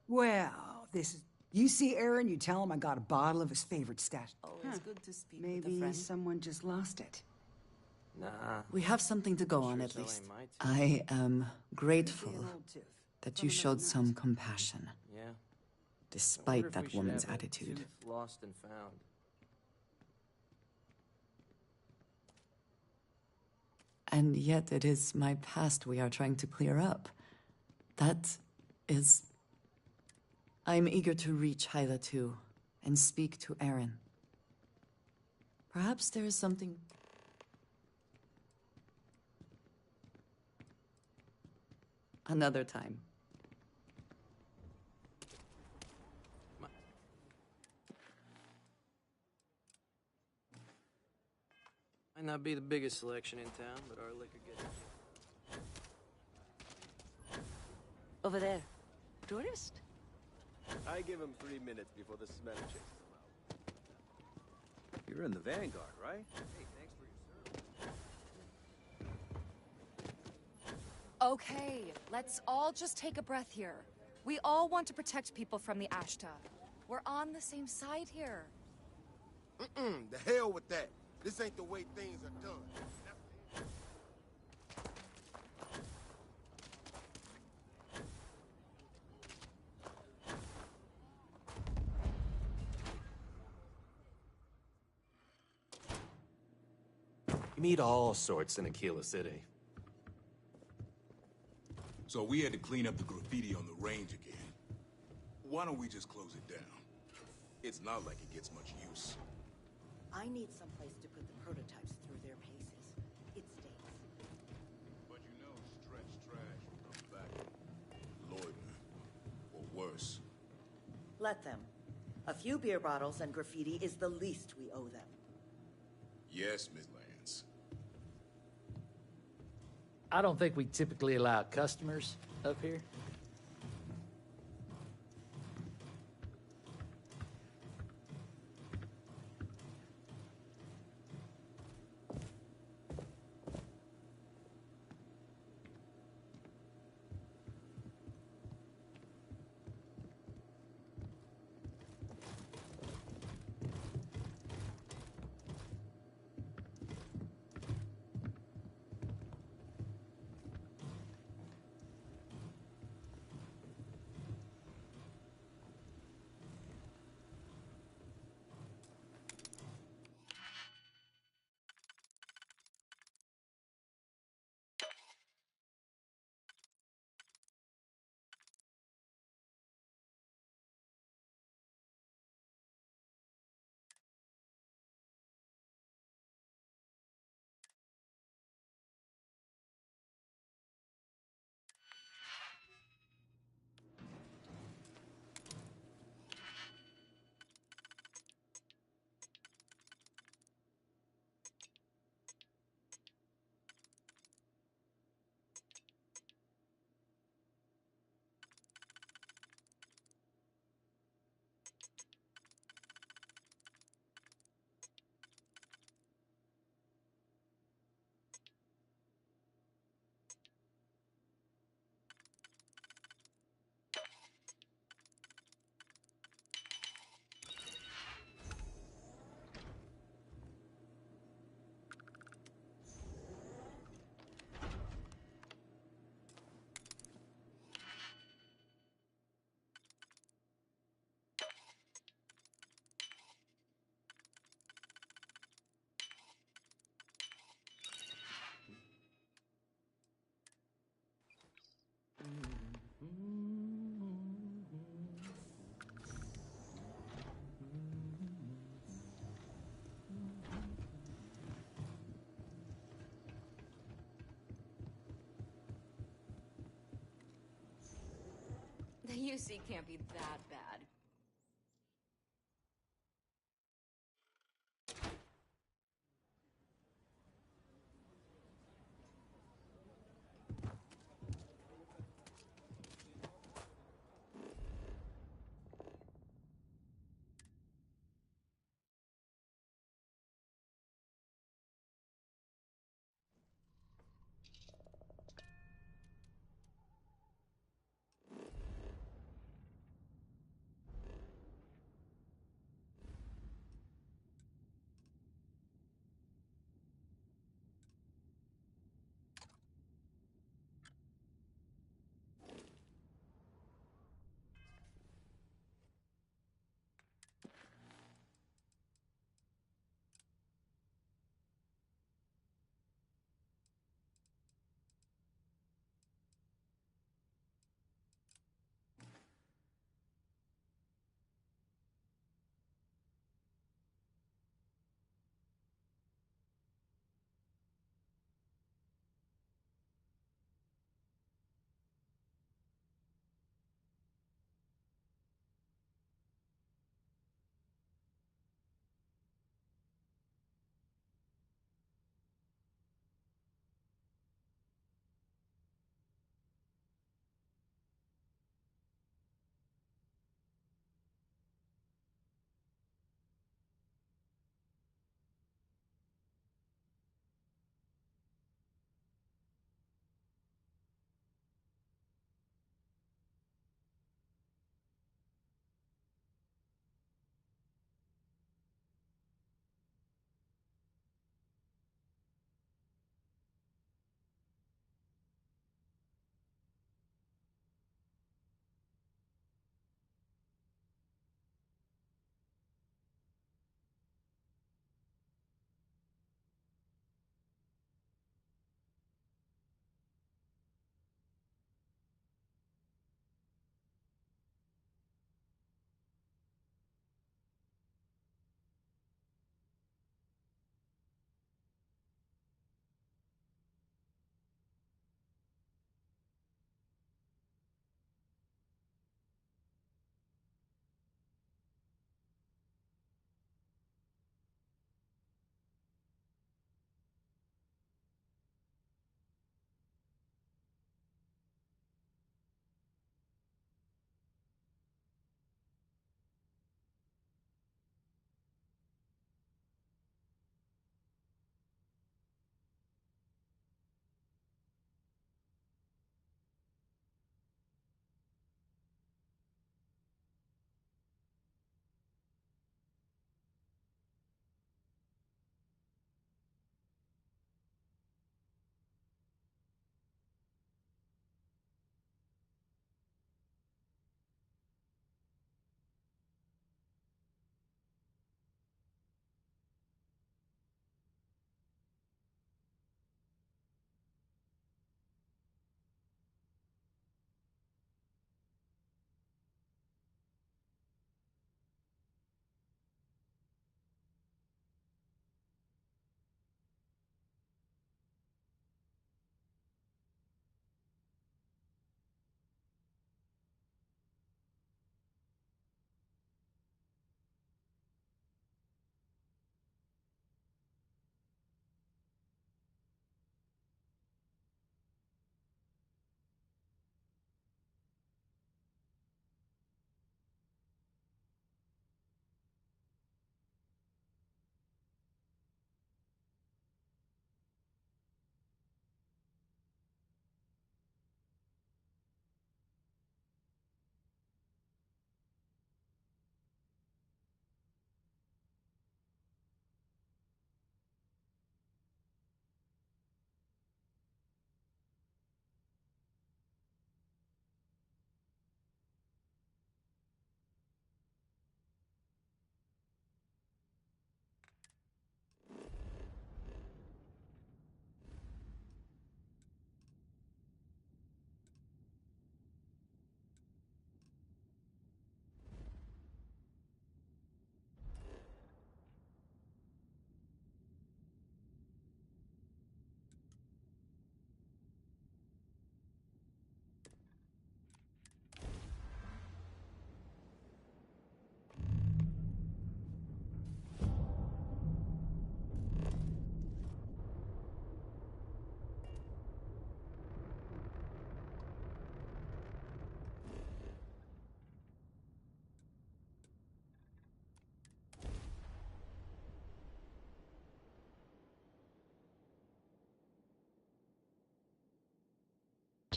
Well, this is... You see Aaron, you tell him I got a bottle of his favorite stash. Always good to speak with a Maybe friend. someone just lost it. Nah. We have something to go on, Sure at selling least. my tooth. I am grateful tooth that from you another showed nurse. some compassion, Yeah. I wonder despite if we that should woman's have a attitude. tooth lost and found. And yet it is my past we are trying to clear up. That is... I'm eager to reach Hyla too, and speak to Aaron. Perhaps there is something... Another time. Might not be the biggest selection in town, but our liquor gets... Over there. Tourist? I give him 3 minutes before the smell chases him out. You're in the Vanguard, right? Hey, thanks for your service. Okay, let's all just take a breath here. We all want to protect people from the Ashta. We're on the same side here. The hell with that. This ain't the way things are done. You meet all sorts in Aquila City. So we had to clean up the graffiti on the range again. Why don't we just close it down? It's not like it gets much use. I need someplace to put the prototypes through their paces. It stinks. But you know stretch trash will come back. Loitering. Or worse. Let them. A few beer bottles and graffiti is the least we owe them. Yes, Miss Lance. I don't think we typically allow customers up here. The UC can't be that bad.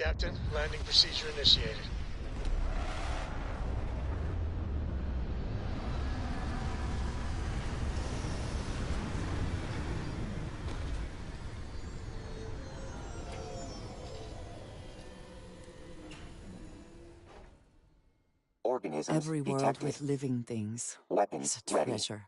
Captain, landing procedure initiated. Organisms Every world detected. with living things Weapons is a ready. treasure.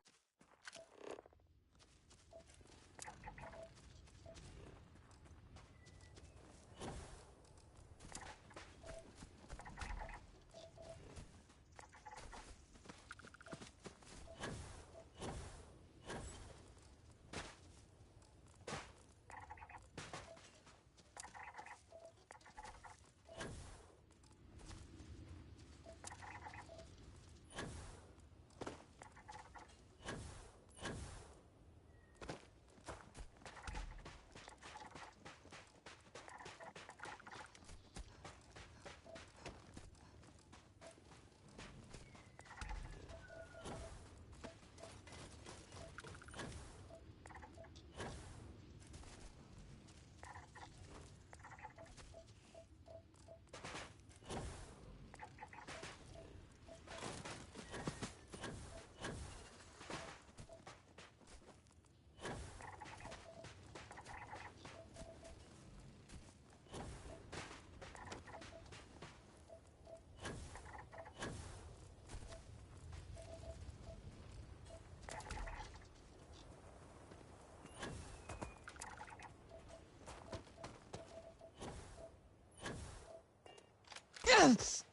Yes!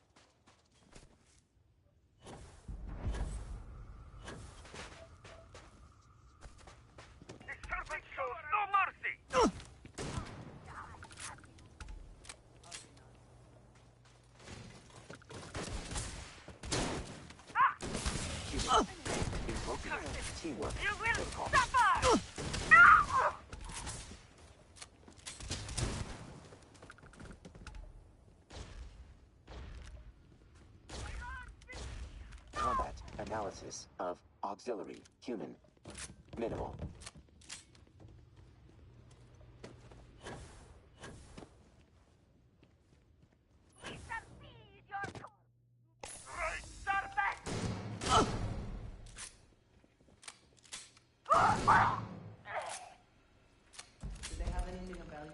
Teamwork. You will suffer! Combat analysis of auxiliary human. Minimal. Do they have anything of value?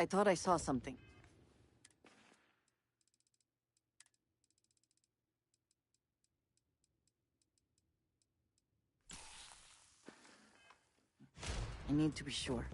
I thought I saw something. I need to be sure.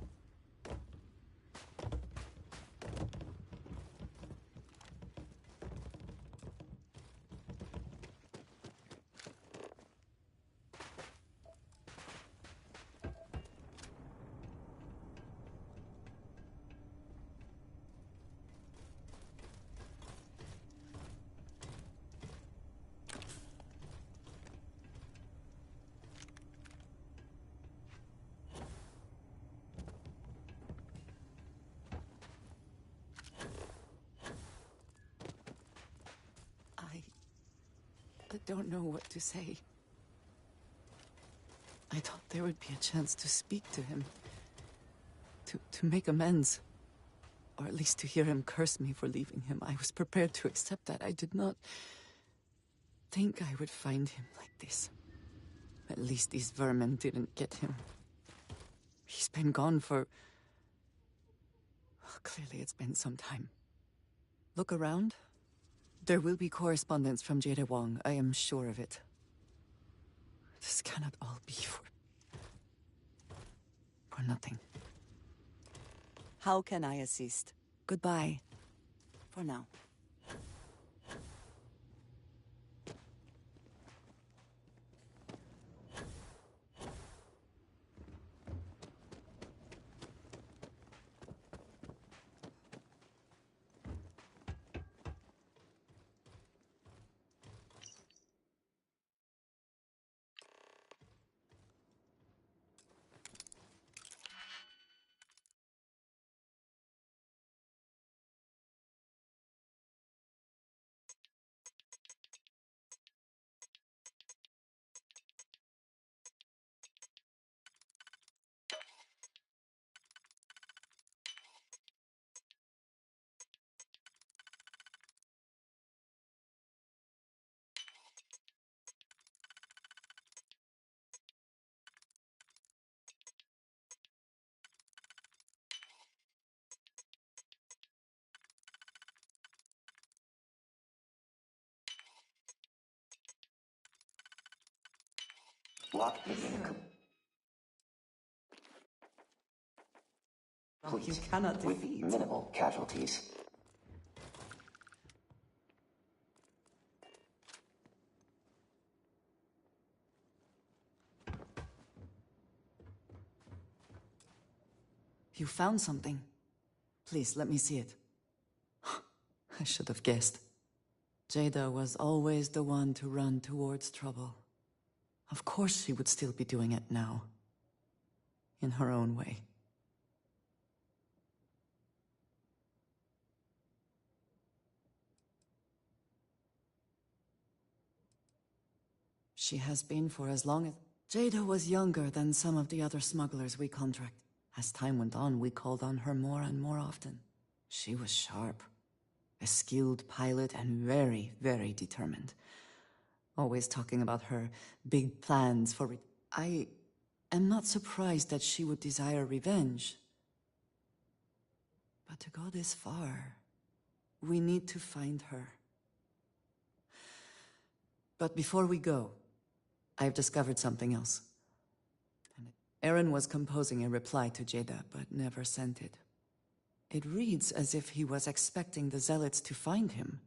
I don't know what to say. I thought there would be a chance to speak to him. To make amends. Or at least to hear him curse me for leaving him. I was prepared to accept that. I did not think I would find him like this. At least these vermin didn't get him. He's been gone for... Well, clearly it's been some time. Look around. There will be correspondence from Jada Wong. I am sure of it. This cannot all be for nothing. How can I assist? Goodbye. For now. Block picking complete You cannot with defeat. minimal casualties. You found something. Please, let me see it. I should have guessed. Jada was always the one to run towards trouble. Of course she would still be doing it now. In her own way. She has been for as long as... Jada was younger than some of the other smugglers we contract. As time went on, we called on her more and more often. She was sharp. A skilled pilot and very, very determined. Always talking about her big plans for... I am not surprised that she would desire revenge. But to go this far, we need to find her. But before we go, I've discovered something else. Aaron was composing a reply to Jada, but never sent it. It reads as if he was expecting the Zealots to find him.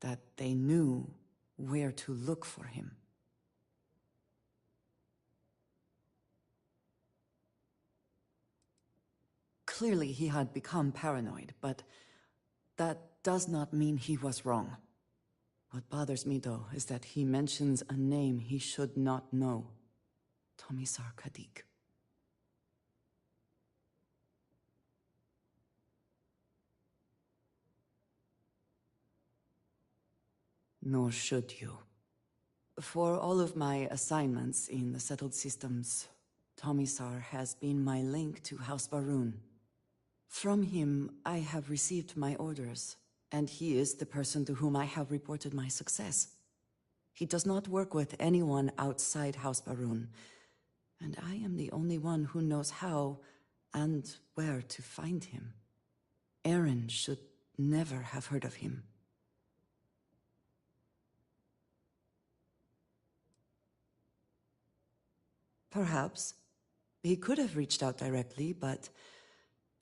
That they knew where to look for him. Clearly he had become paranoid, but that does not mean he was wrong. What bothers me, though, is that he mentions a name he should not know. Tomisar Kadik. Nor should you. For all of my assignments in the settled systems, Tomisar has been my link to House Baroon. From him, I have received my orders, and he is the person to whom I have reported my success. He does not work with anyone outside House Baroon, and I am the only one who knows how and where to find him. Aaron should never have heard of him. Perhaps. He could have reached out directly, but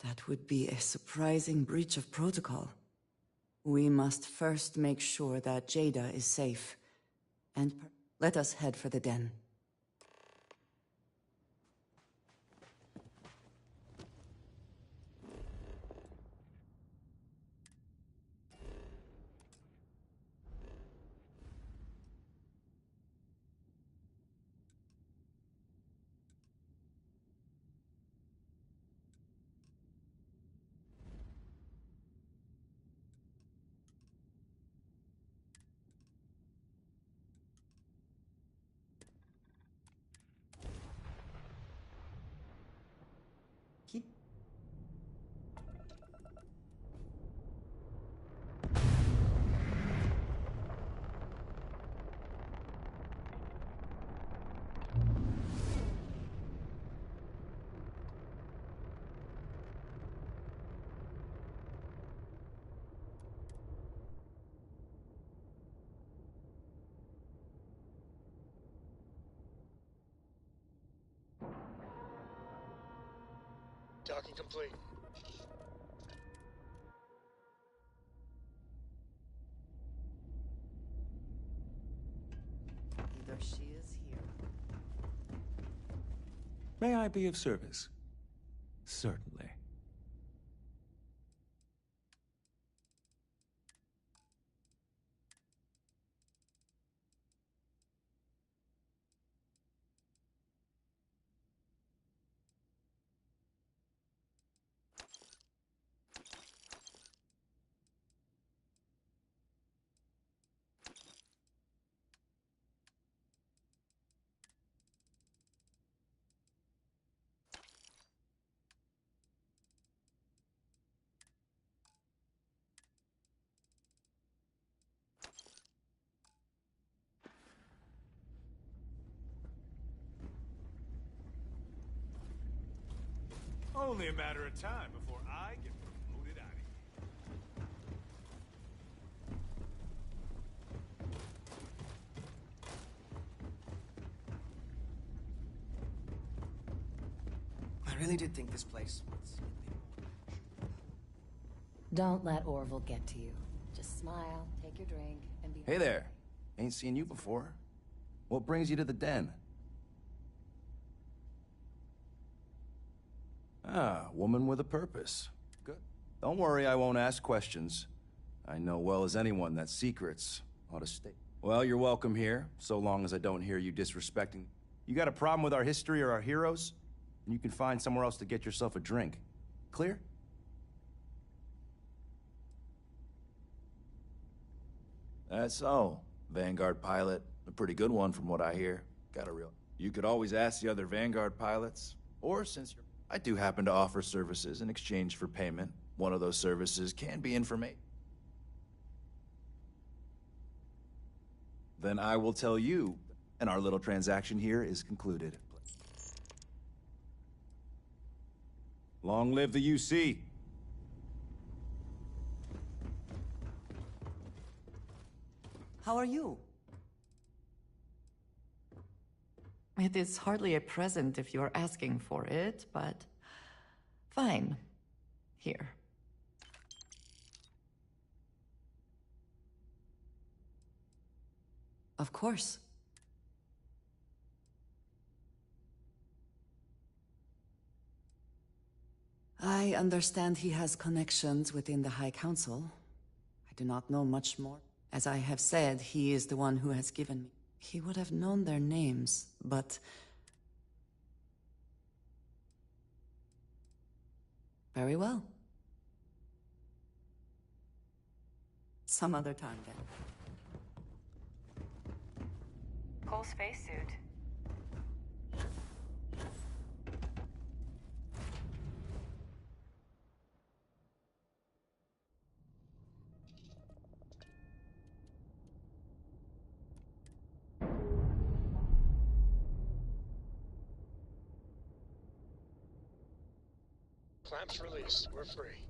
that would be a surprising breach of protocol. We must first make sure that Jada is safe, and let us head for the den. Docking complete. Either she is here. May I be of service? Certainly. Only a matter of time before I get promoted out of here. really did think this place was... Don't let Orville get to you. Just smile, take your drink, and be... Hey there. Ain't seen you before. What brings you to the den? Ah, woman with a purpose. Good. Don't worry, I won't ask questions. I know well as anyone that secrets ought to stay. Well, you're welcome here, so long as I don't hear you disrespecting. You got a problem with our history or our heroes? And you can find somewhere else to get yourself a drink. Clear? That's all. Vanguard pilot. A pretty good one from what I hear. Got a real... You could always ask the other Vanguard pilots. Or since you're... I do happen to offer services in exchange for payment. One of those services can be information. Then I will tell you, and our little transaction here is concluded. Long live the UC! How are you? It is hardly a present if you're asking for it, but fine. Here. Of course. I understand he has connections within the High Council. I do not know much more. As I have said, he is the one who has given me. He would have known their names, but... Very well. Some other time, then. Cool spacesuit. Clamps released. We're free.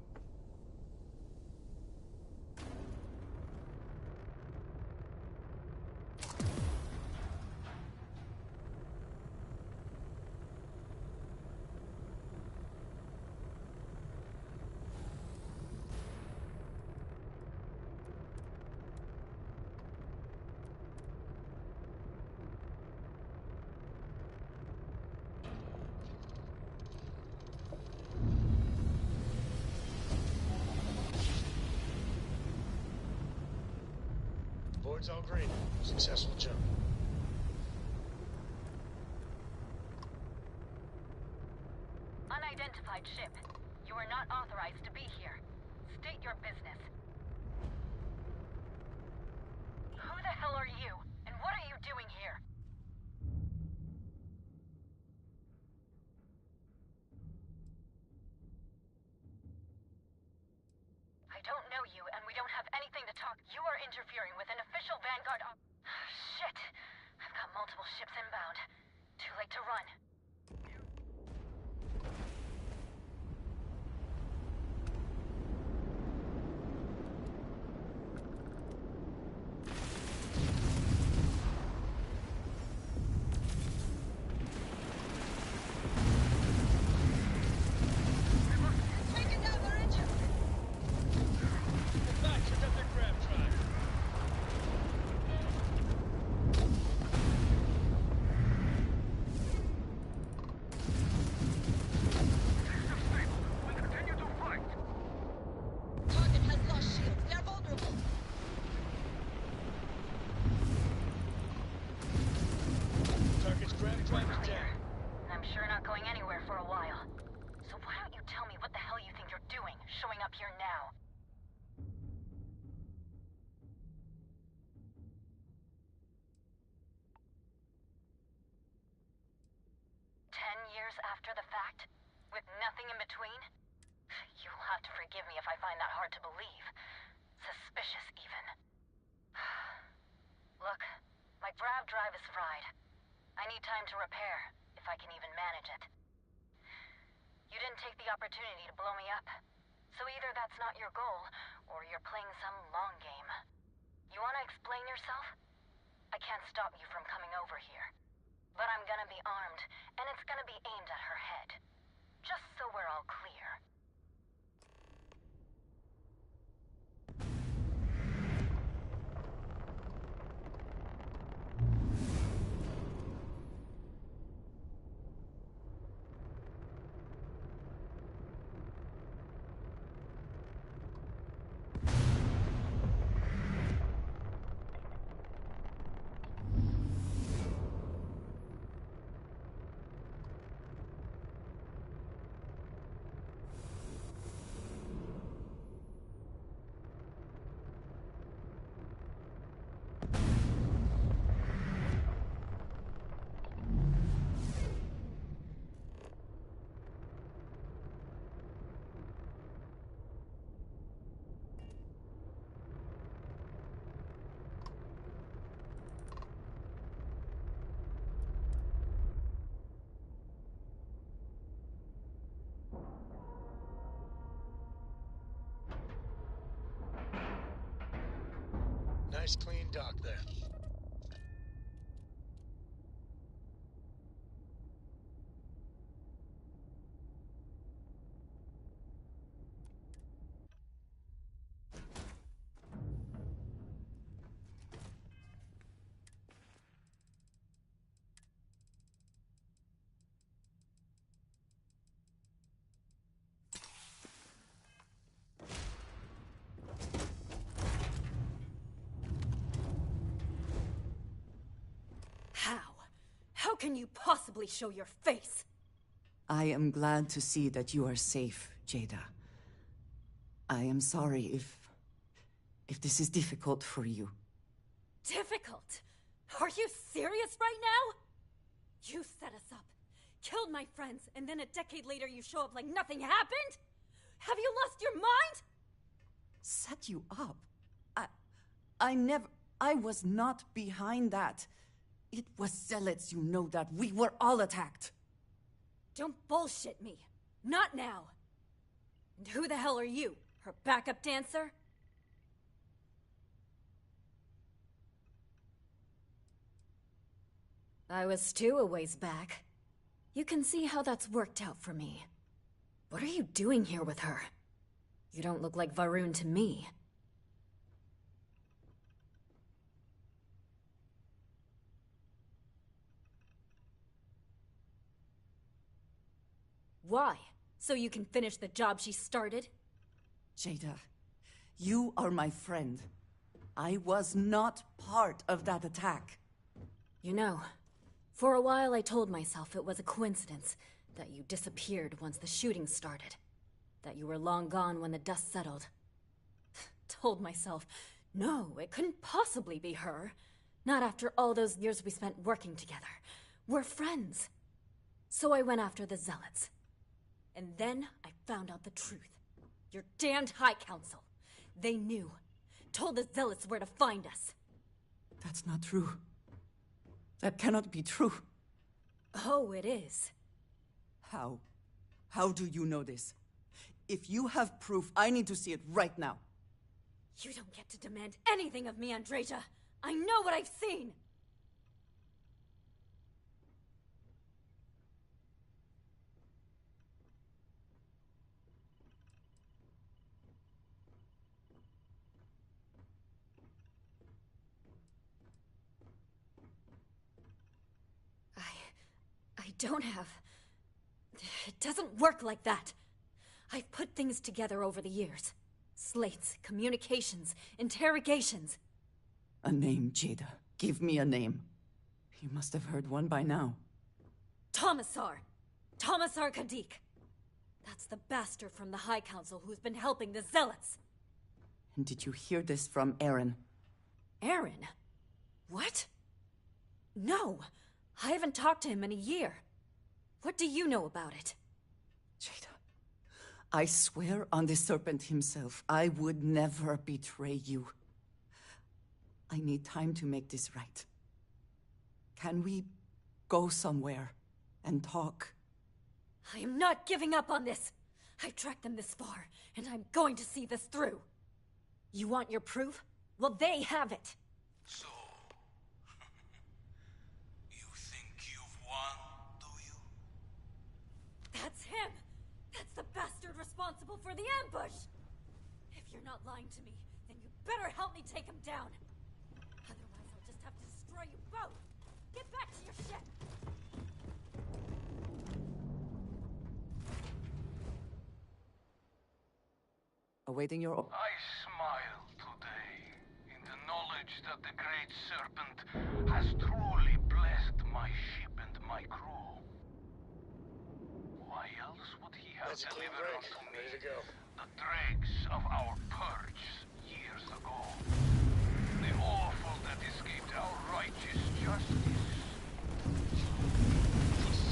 Board's all green. Successful jump. Unidentified ship. You are not authorized to be here. State your business. Who the hell are you? And what are you doing here? I don't know you, and we don't have anything to talk. You are interfering with an official Vanguard op... Shit. I've got multiple ships inbound. Too late to run. Taking down their engine! Get back, check out their grab drive. Target has lost shields. They're vulnerable. Target's grab drive is down. I'm sure not going anywhere for a while. So why don't you tell me what the hell you think you're doing, showing up here now? Years after the fact? With nothing in between? You'll have to forgive me if I find that hard to believe. Suspicious, even. Look, my grav drive is fried. I need time to repair, if I can even manage it. You didn't take the opportunity to blow me up. So either that's not your goal, or you're playing some long game. You want to explain yourself? I can't stop you from coming over here. But I'm gonna be armed, and it's gonna be aimed at her head. Nice clean dock there. How can you possibly show your face? I am glad to see that you are safe, Jada. I am sorry if this is difficult for you. Difficult? Are you serious right now? You set us up, killed my friends, and then a decade later you show up like nothing happened? Have you lost your mind? Set you up? I was not behind that. It was Zealots, you know that. We were all attacked. Don't bullshit me. Not now. And who the hell are you? Her backup dancer? I was too a ways back. You can see how that's worked out for me. What are you doing here with her? You don't look like Varun to me. Why? So you can finish the job she started? Jada, you are my friend. I was not part of that attack. You know, for a while I told myself it was a coincidence that you disappeared once the shooting started. That you were long gone when the dust settled. Told myself, no, it couldn't possibly be her. Not after all those years we spent working together. We're friends. So I went after the Zealots. And then I found out the truth. Your damned High Council. They knew. Told the Zealots where to find us. That's not true. That cannot be true. Oh, it is. How? How do you know this? If you have proof, I need to see it right now. You don't get to demand anything of me, Andreja. I know what I've seen! I don't have... It doesn't work like that. I've put things together over the years. Slates, communications, interrogations. A name, Jada. Give me a name. You must have heard one by now. Tomasar. Tomasar Kadik. That's the bastard from the High Council who's been helping the Zealots. And did you hear this from Aaron? Aaron? What? No. I haven't talked to him in a year. What do you know about it? Jada, I swear on the Serpent himself, I would never betray you. I need time to make this right. Can we go somewhere and talk? I am not giving up on this. I've tracked them this far, and I'm going to see this through. You want your proof? Well, they have it. So, you think you've won, do you? That's him! That's the bastard responsible for the ambush! If you're not lying to me, then you better help me take him down. Otherwise, I'll just have to destroy you both. Get back to your ship! Awaiting your... I smile today in the knowledge that the Great Serpent has truly blessed my ship and my crew. Why else would he have delivered unto me the dregs of our purge years ago? The awful that escaped our righteous justice.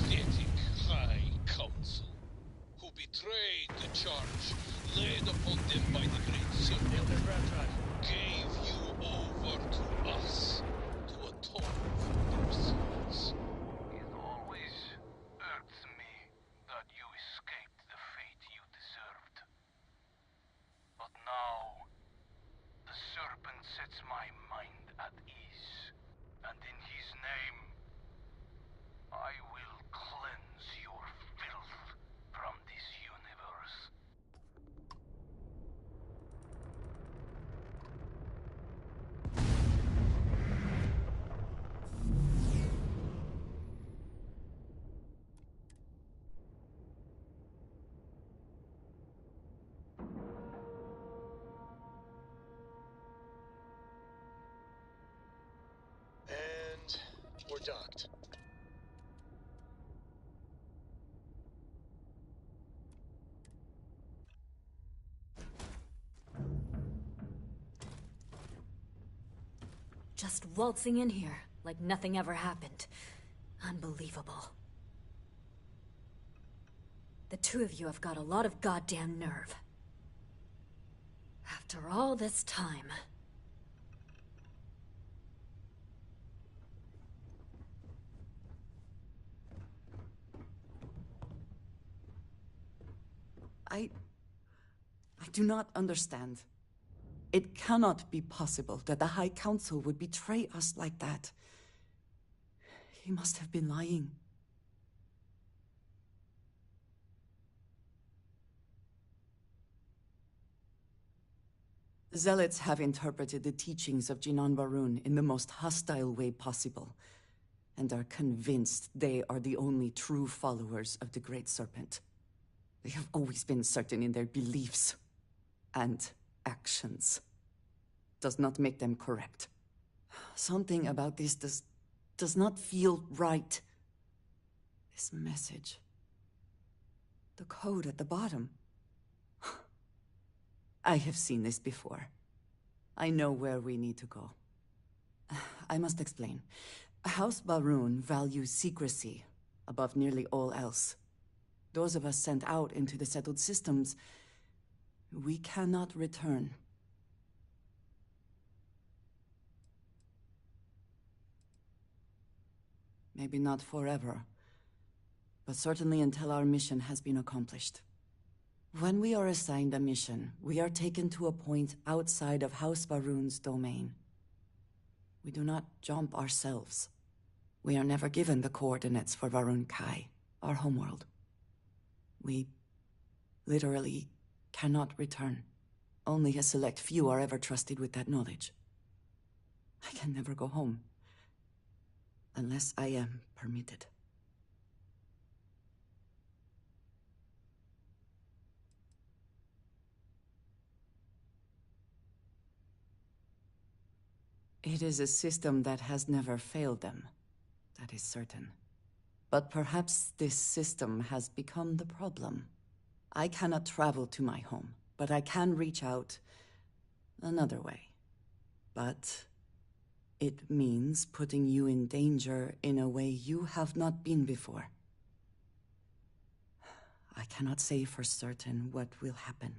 Pathetic High Council, who betrayed the charge laid upon them by the Great Serpent, gave you over to us to atone for their sins. It always irks me that you escaped the fate you deserved. But now, the Serpent sets my mind docked. Just waltzing in here, like nothing ever happened. Unbelievable. The two of you have got a lot of goddamn nerve. After all this time. I do not understand. It cannot be possible that the High Council would betray us like that. He must have been lying. Zealots have interpreted the teachings of Jinan Barun in the most hostile way possible, and are convinced they are the only true followers of the Great Serpent. They have always been certain in their beliefs and actions. Does not make them correct. Something about this does not feel right. This message. The code at the bottom. I have seen this before. I know where we need to go. I must explain. House Barun values secrecy above nearly all else. Those of us sent out into the settled systems, we cannot return. Maybe not forever, but certainly until our mission has been accomplished. When we are assigned a mission, we are taken to a point outside of House Barun's domain. We do not jump ourselves. We are never given the coordinates for Varun Kai, our homeworld. We literally cannot return. Only a select few are ever trusted with that knowledge. I can never go home. Unless I am permitted. It is a system that has never failed them. That is certain. But perhaps this system has become the problem. I cannot travel to my home, but I can reach out another way. But it means putting you in danger in a way you have not been before. I cannot say for certain what will happen.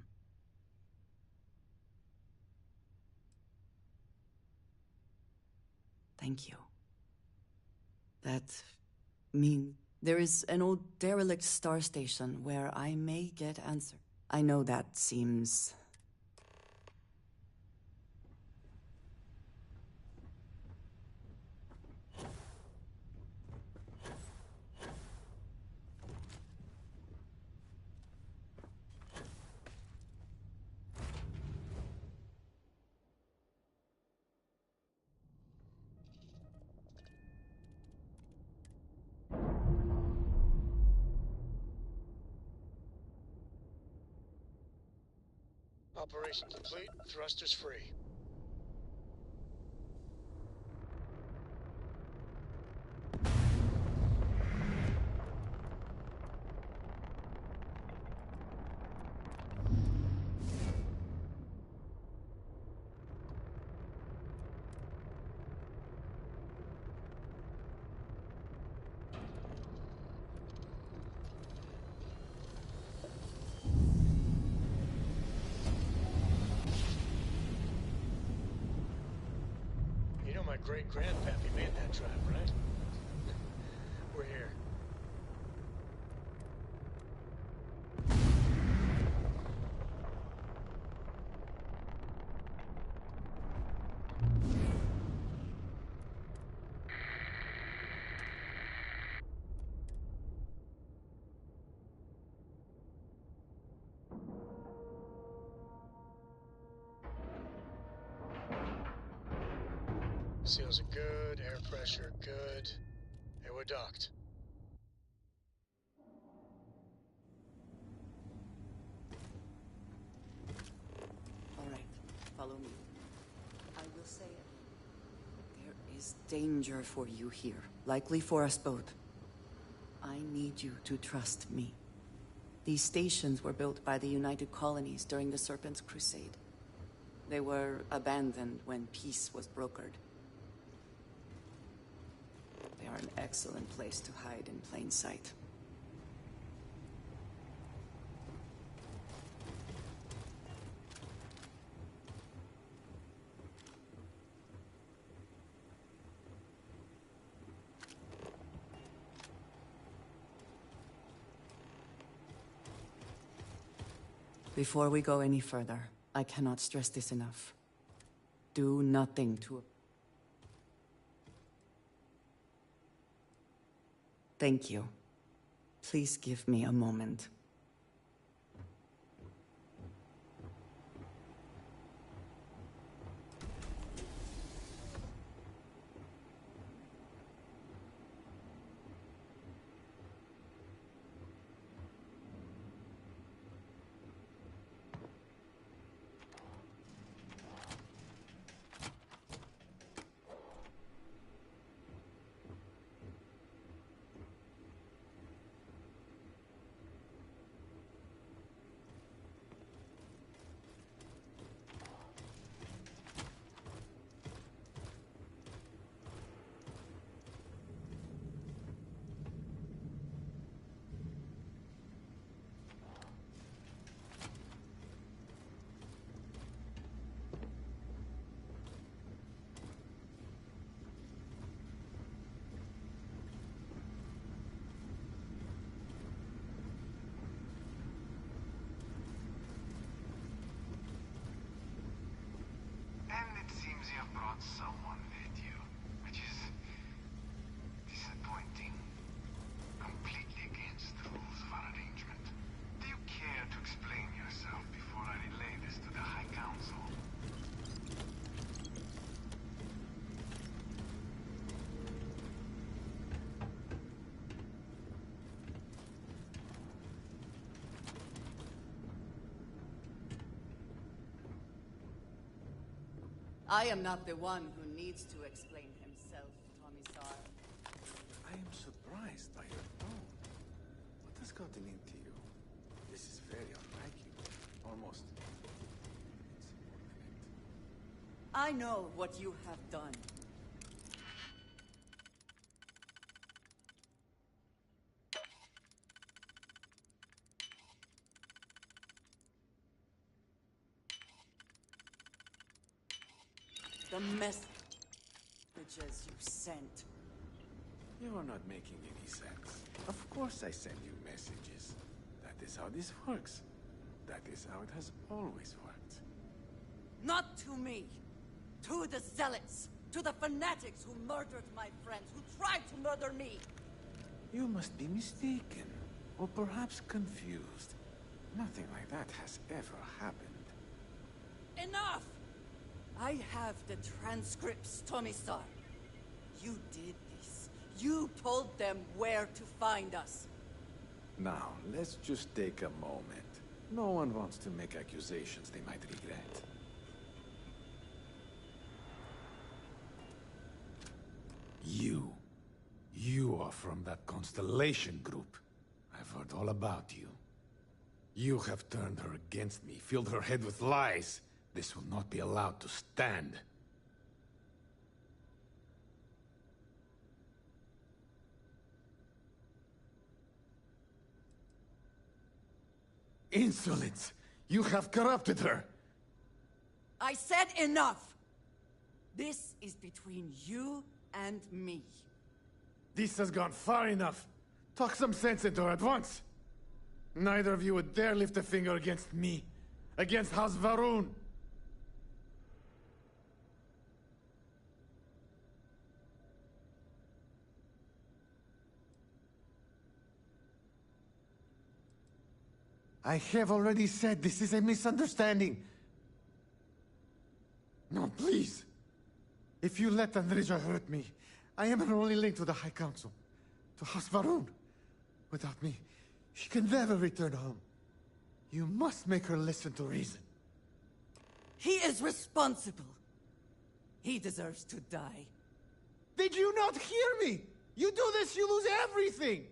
Thank you. That means there is an old derelict star station where I may get answer. I know that seems... Operation complete, thrusters free. You know my great-grandpappy made that drive, right? We're here. Seals are good, air pressure good. Hey, we're docked. All right, follow me. I will say it. There is is danger for you here, likely for us both. I need you to trust me. These stations were built by the United Colonies during the Serpent's Crusade. They were abandoned when peace was brokered. They are an excellent place to hide in plain sight. Before we go any further, I cannot stress this enough. Do nothing to... Thank you. Please give me a moment. And it seems you have brought someone with you, which is disappointing. Completely against the rules of our arrangement. Do you care to explain yourself before I relay this to the High Council? I am not the one who needs to explain himself, Commissar. I am surprised by your tone. What has gotten into you? This is very unlike you. Almost. I know what you have done. The messages you sent. You are not making any sense. Of course I send you messages. That is how this works. That is how it has always worked. Not to me. To the Zealots. To the fanatics who murdered my friends, who tried to murder me. You must be mistaken. Or perhaps confused. Nothing like that has ever happened. Enough! I have the transcripts, Commissar. You did this. You told them where to find us. Now, let's just take a moment. No one wants to make accusations they might regret. You are from that Constellation group. I've heard all about you. You have turned her against me, filled her head with lies. This will not be allowed to stand. Insolence! You have corrupted her! I said enough! This is between you and me. This has gone far enough. Talk some sense into her at once. Neither of you would dare lift a finger against me. Against House Varun. I have already said this is a misunderstanding. No, please. If you let Andreja hurt me, I am her only link to the High Council. To House Varun. Without me, she can never return home. You must make her listen to reason. He is responsible. He deserves to die. Did you not hear me? You do this, you lose everything!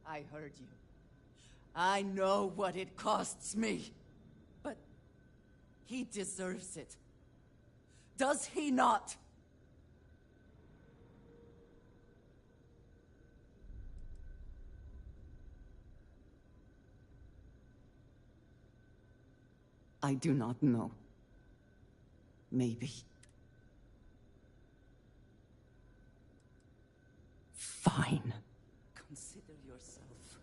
I heard you. I know what it costs me. But he deserves it. Does he not? I do not know. Maybe. Fine. Consider yourself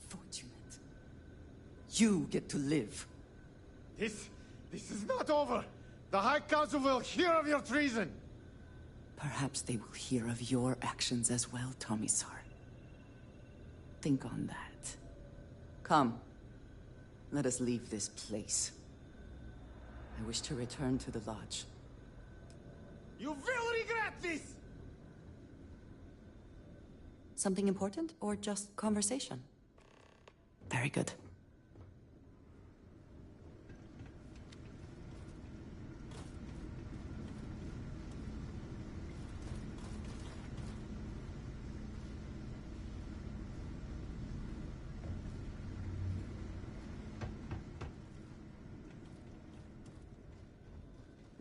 fortunate. You get to live. This is not over. The High Council will hear of your treason. Perhaps they will hear of your actions as well, Tomisar. Think on that. Come. Let us leave this place. I wish to return to the lodge. You will regret this! Something important or just conversation? Very good.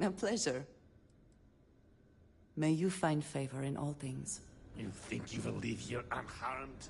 A pleasure. May you find favor in all things. You think you will leave here unharmed?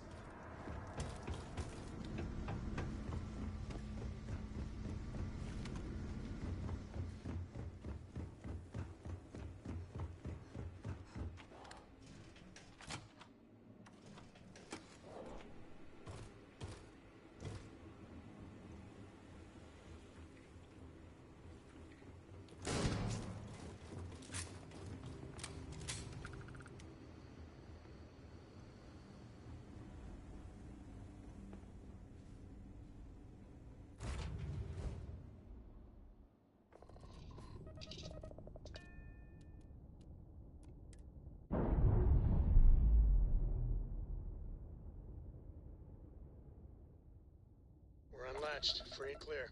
We're unlatched, free and clear.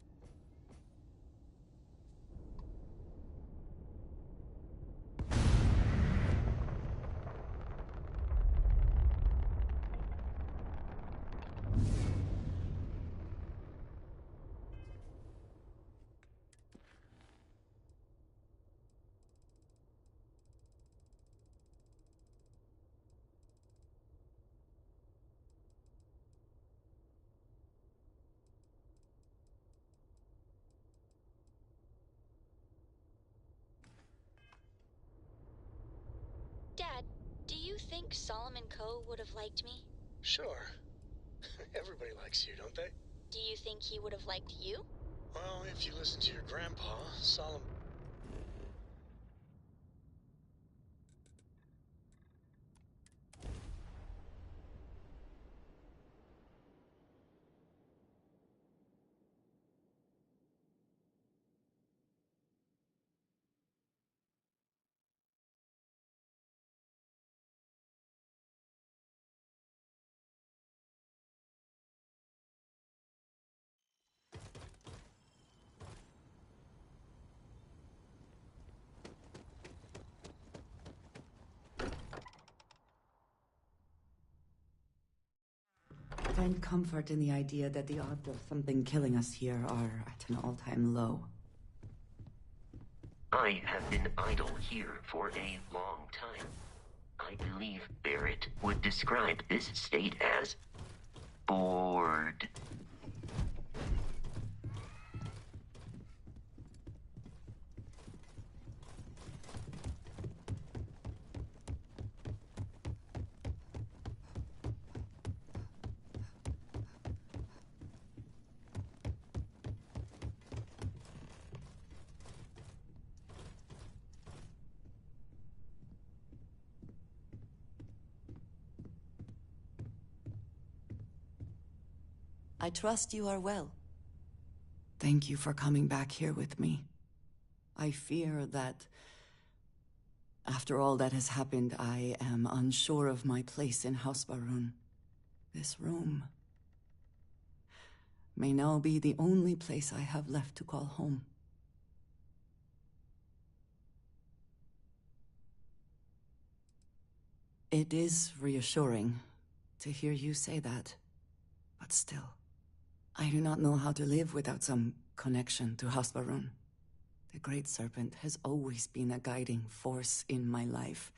Dad, do you think Solomon Coe would have liked me? Sure. Everybody likes you, don't they? Do you think he would have liked you? Well, if you listen to your grandpa, Solomon... Find comfort in the idea that the odds of something killing us here are at an all-time low. I have been idle here for a long time. I believe Barrett would describe this state as bored. I trust you are well. Thank you for coming back here with me. I fear that, after all that has happened, I am unsure of my place in House Varun. This room may now be the only place I have left to call home. It is reassuring to hear you say that. But still, I do not know how to live without some connection to Hasbarun. The Great Serpent has always been a guiding force in my life.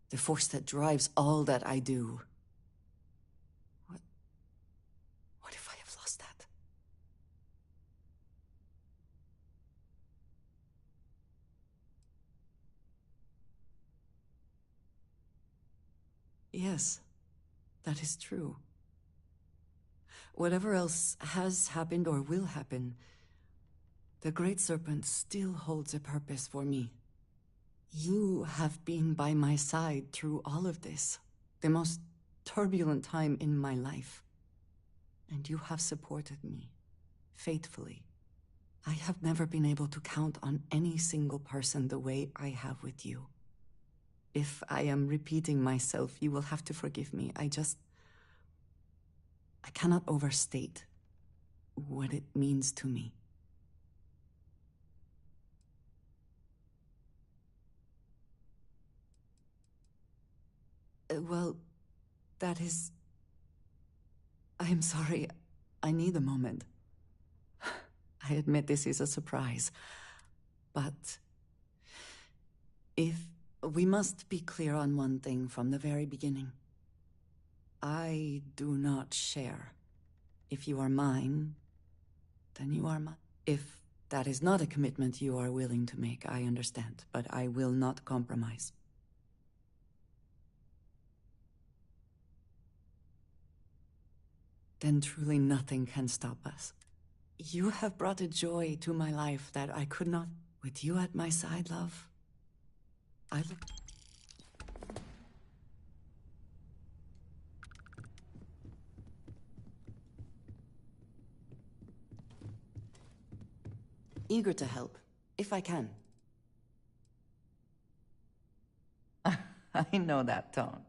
The force that drives all that I do. What if I have lost that? Yes, that is true. Whatever else has happened or will happen, the Great Serpent still holds a purpose for me. You have been by my side through all of this, the most turbulent time in my life. And you have supported me, faithfully. I have never been able to count on any single person the way I have with you. If I am repeating myself, you will have to forgive me. I cannot overstate what it means to me. Well, that is... I am sorry. I need a moment. I admit this is a surprise. But... if we must be clear on one thing from the very beginning. I do not share. If you are mine, then you are mine. If that is not a commitment you are willing to make, I understand, but I will not compromise. Then truly nothing can stop us. You have brought a joy to my life that I could not... With you at my side, love, I look... Eager to help, if I can. I know that tone.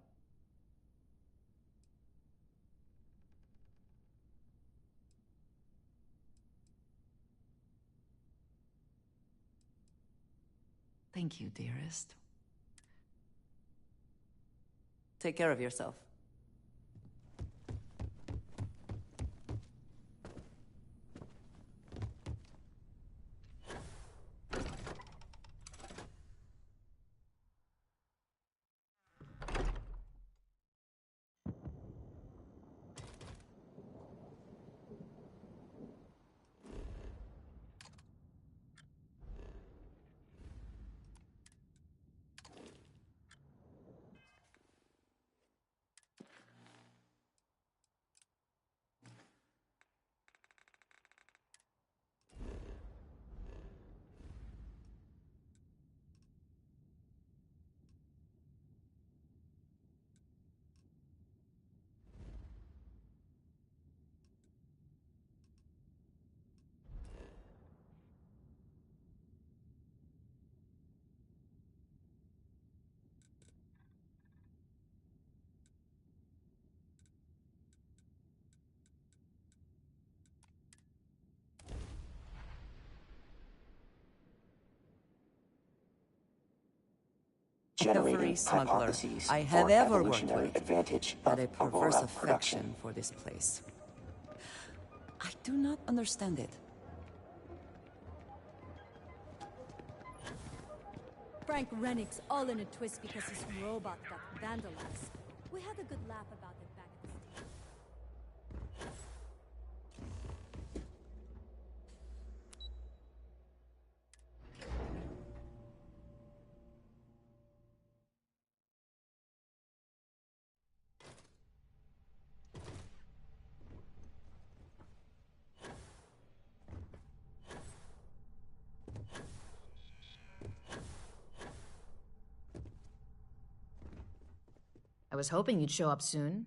Thank you, dearest. Take care of yourself. Generating Smuggler hypotheses I for have ever worked evolutionary with advantage had of a perverse Aurora affection production. for this place. I do not understand it. Frank Rennick's all in a twist because his robot got vandalized. We had a good laugh about it back at the station. I was hoping you'd show up soon.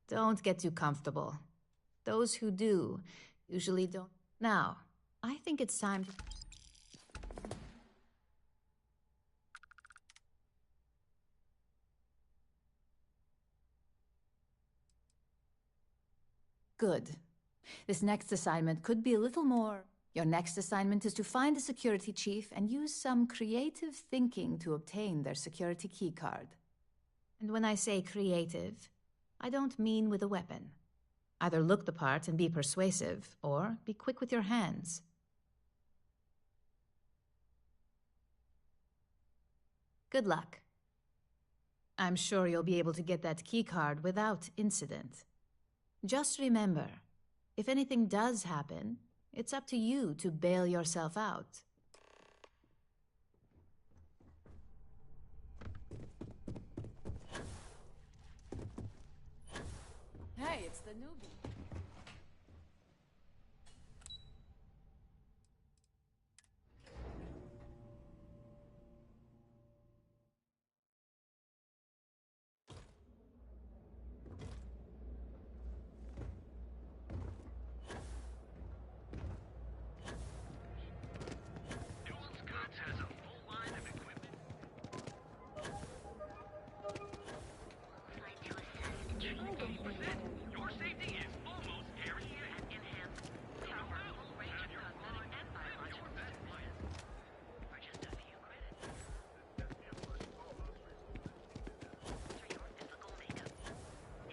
Don't get too comfortable. Those who do usually don't. Now, I think it's time to... Good. This next assignment could be a little more... Your next assignment is to find the security chief and use some creative thinking to obtain their security keycard. And when I say creative, I don't mean with a weapon. Either look the part and be persuasive, or be quick with your hands. Good luck. I'm sure you'll be able to get that keycard without incident. Just remember, if anything does happen, it's up to you to bail yourself out. Hey, it's the newbie.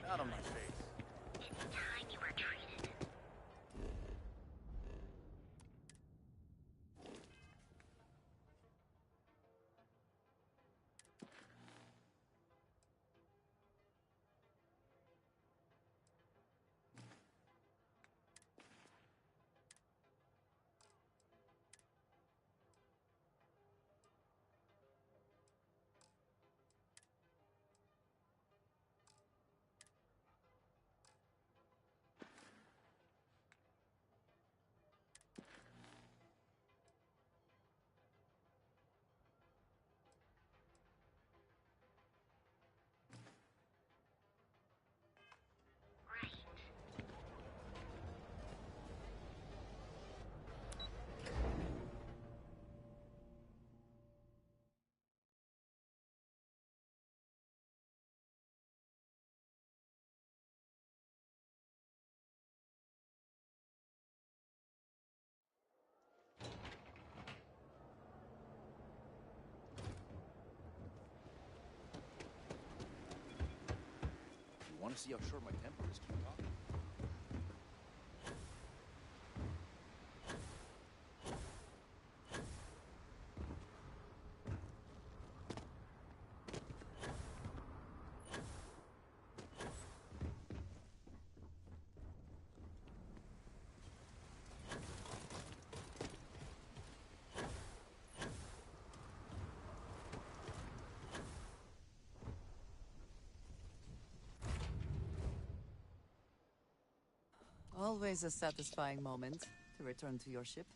Out of my face. It's time you were treated. You want to see how short my temper is? Keep talking. Always a satisfying moment to return to your ship.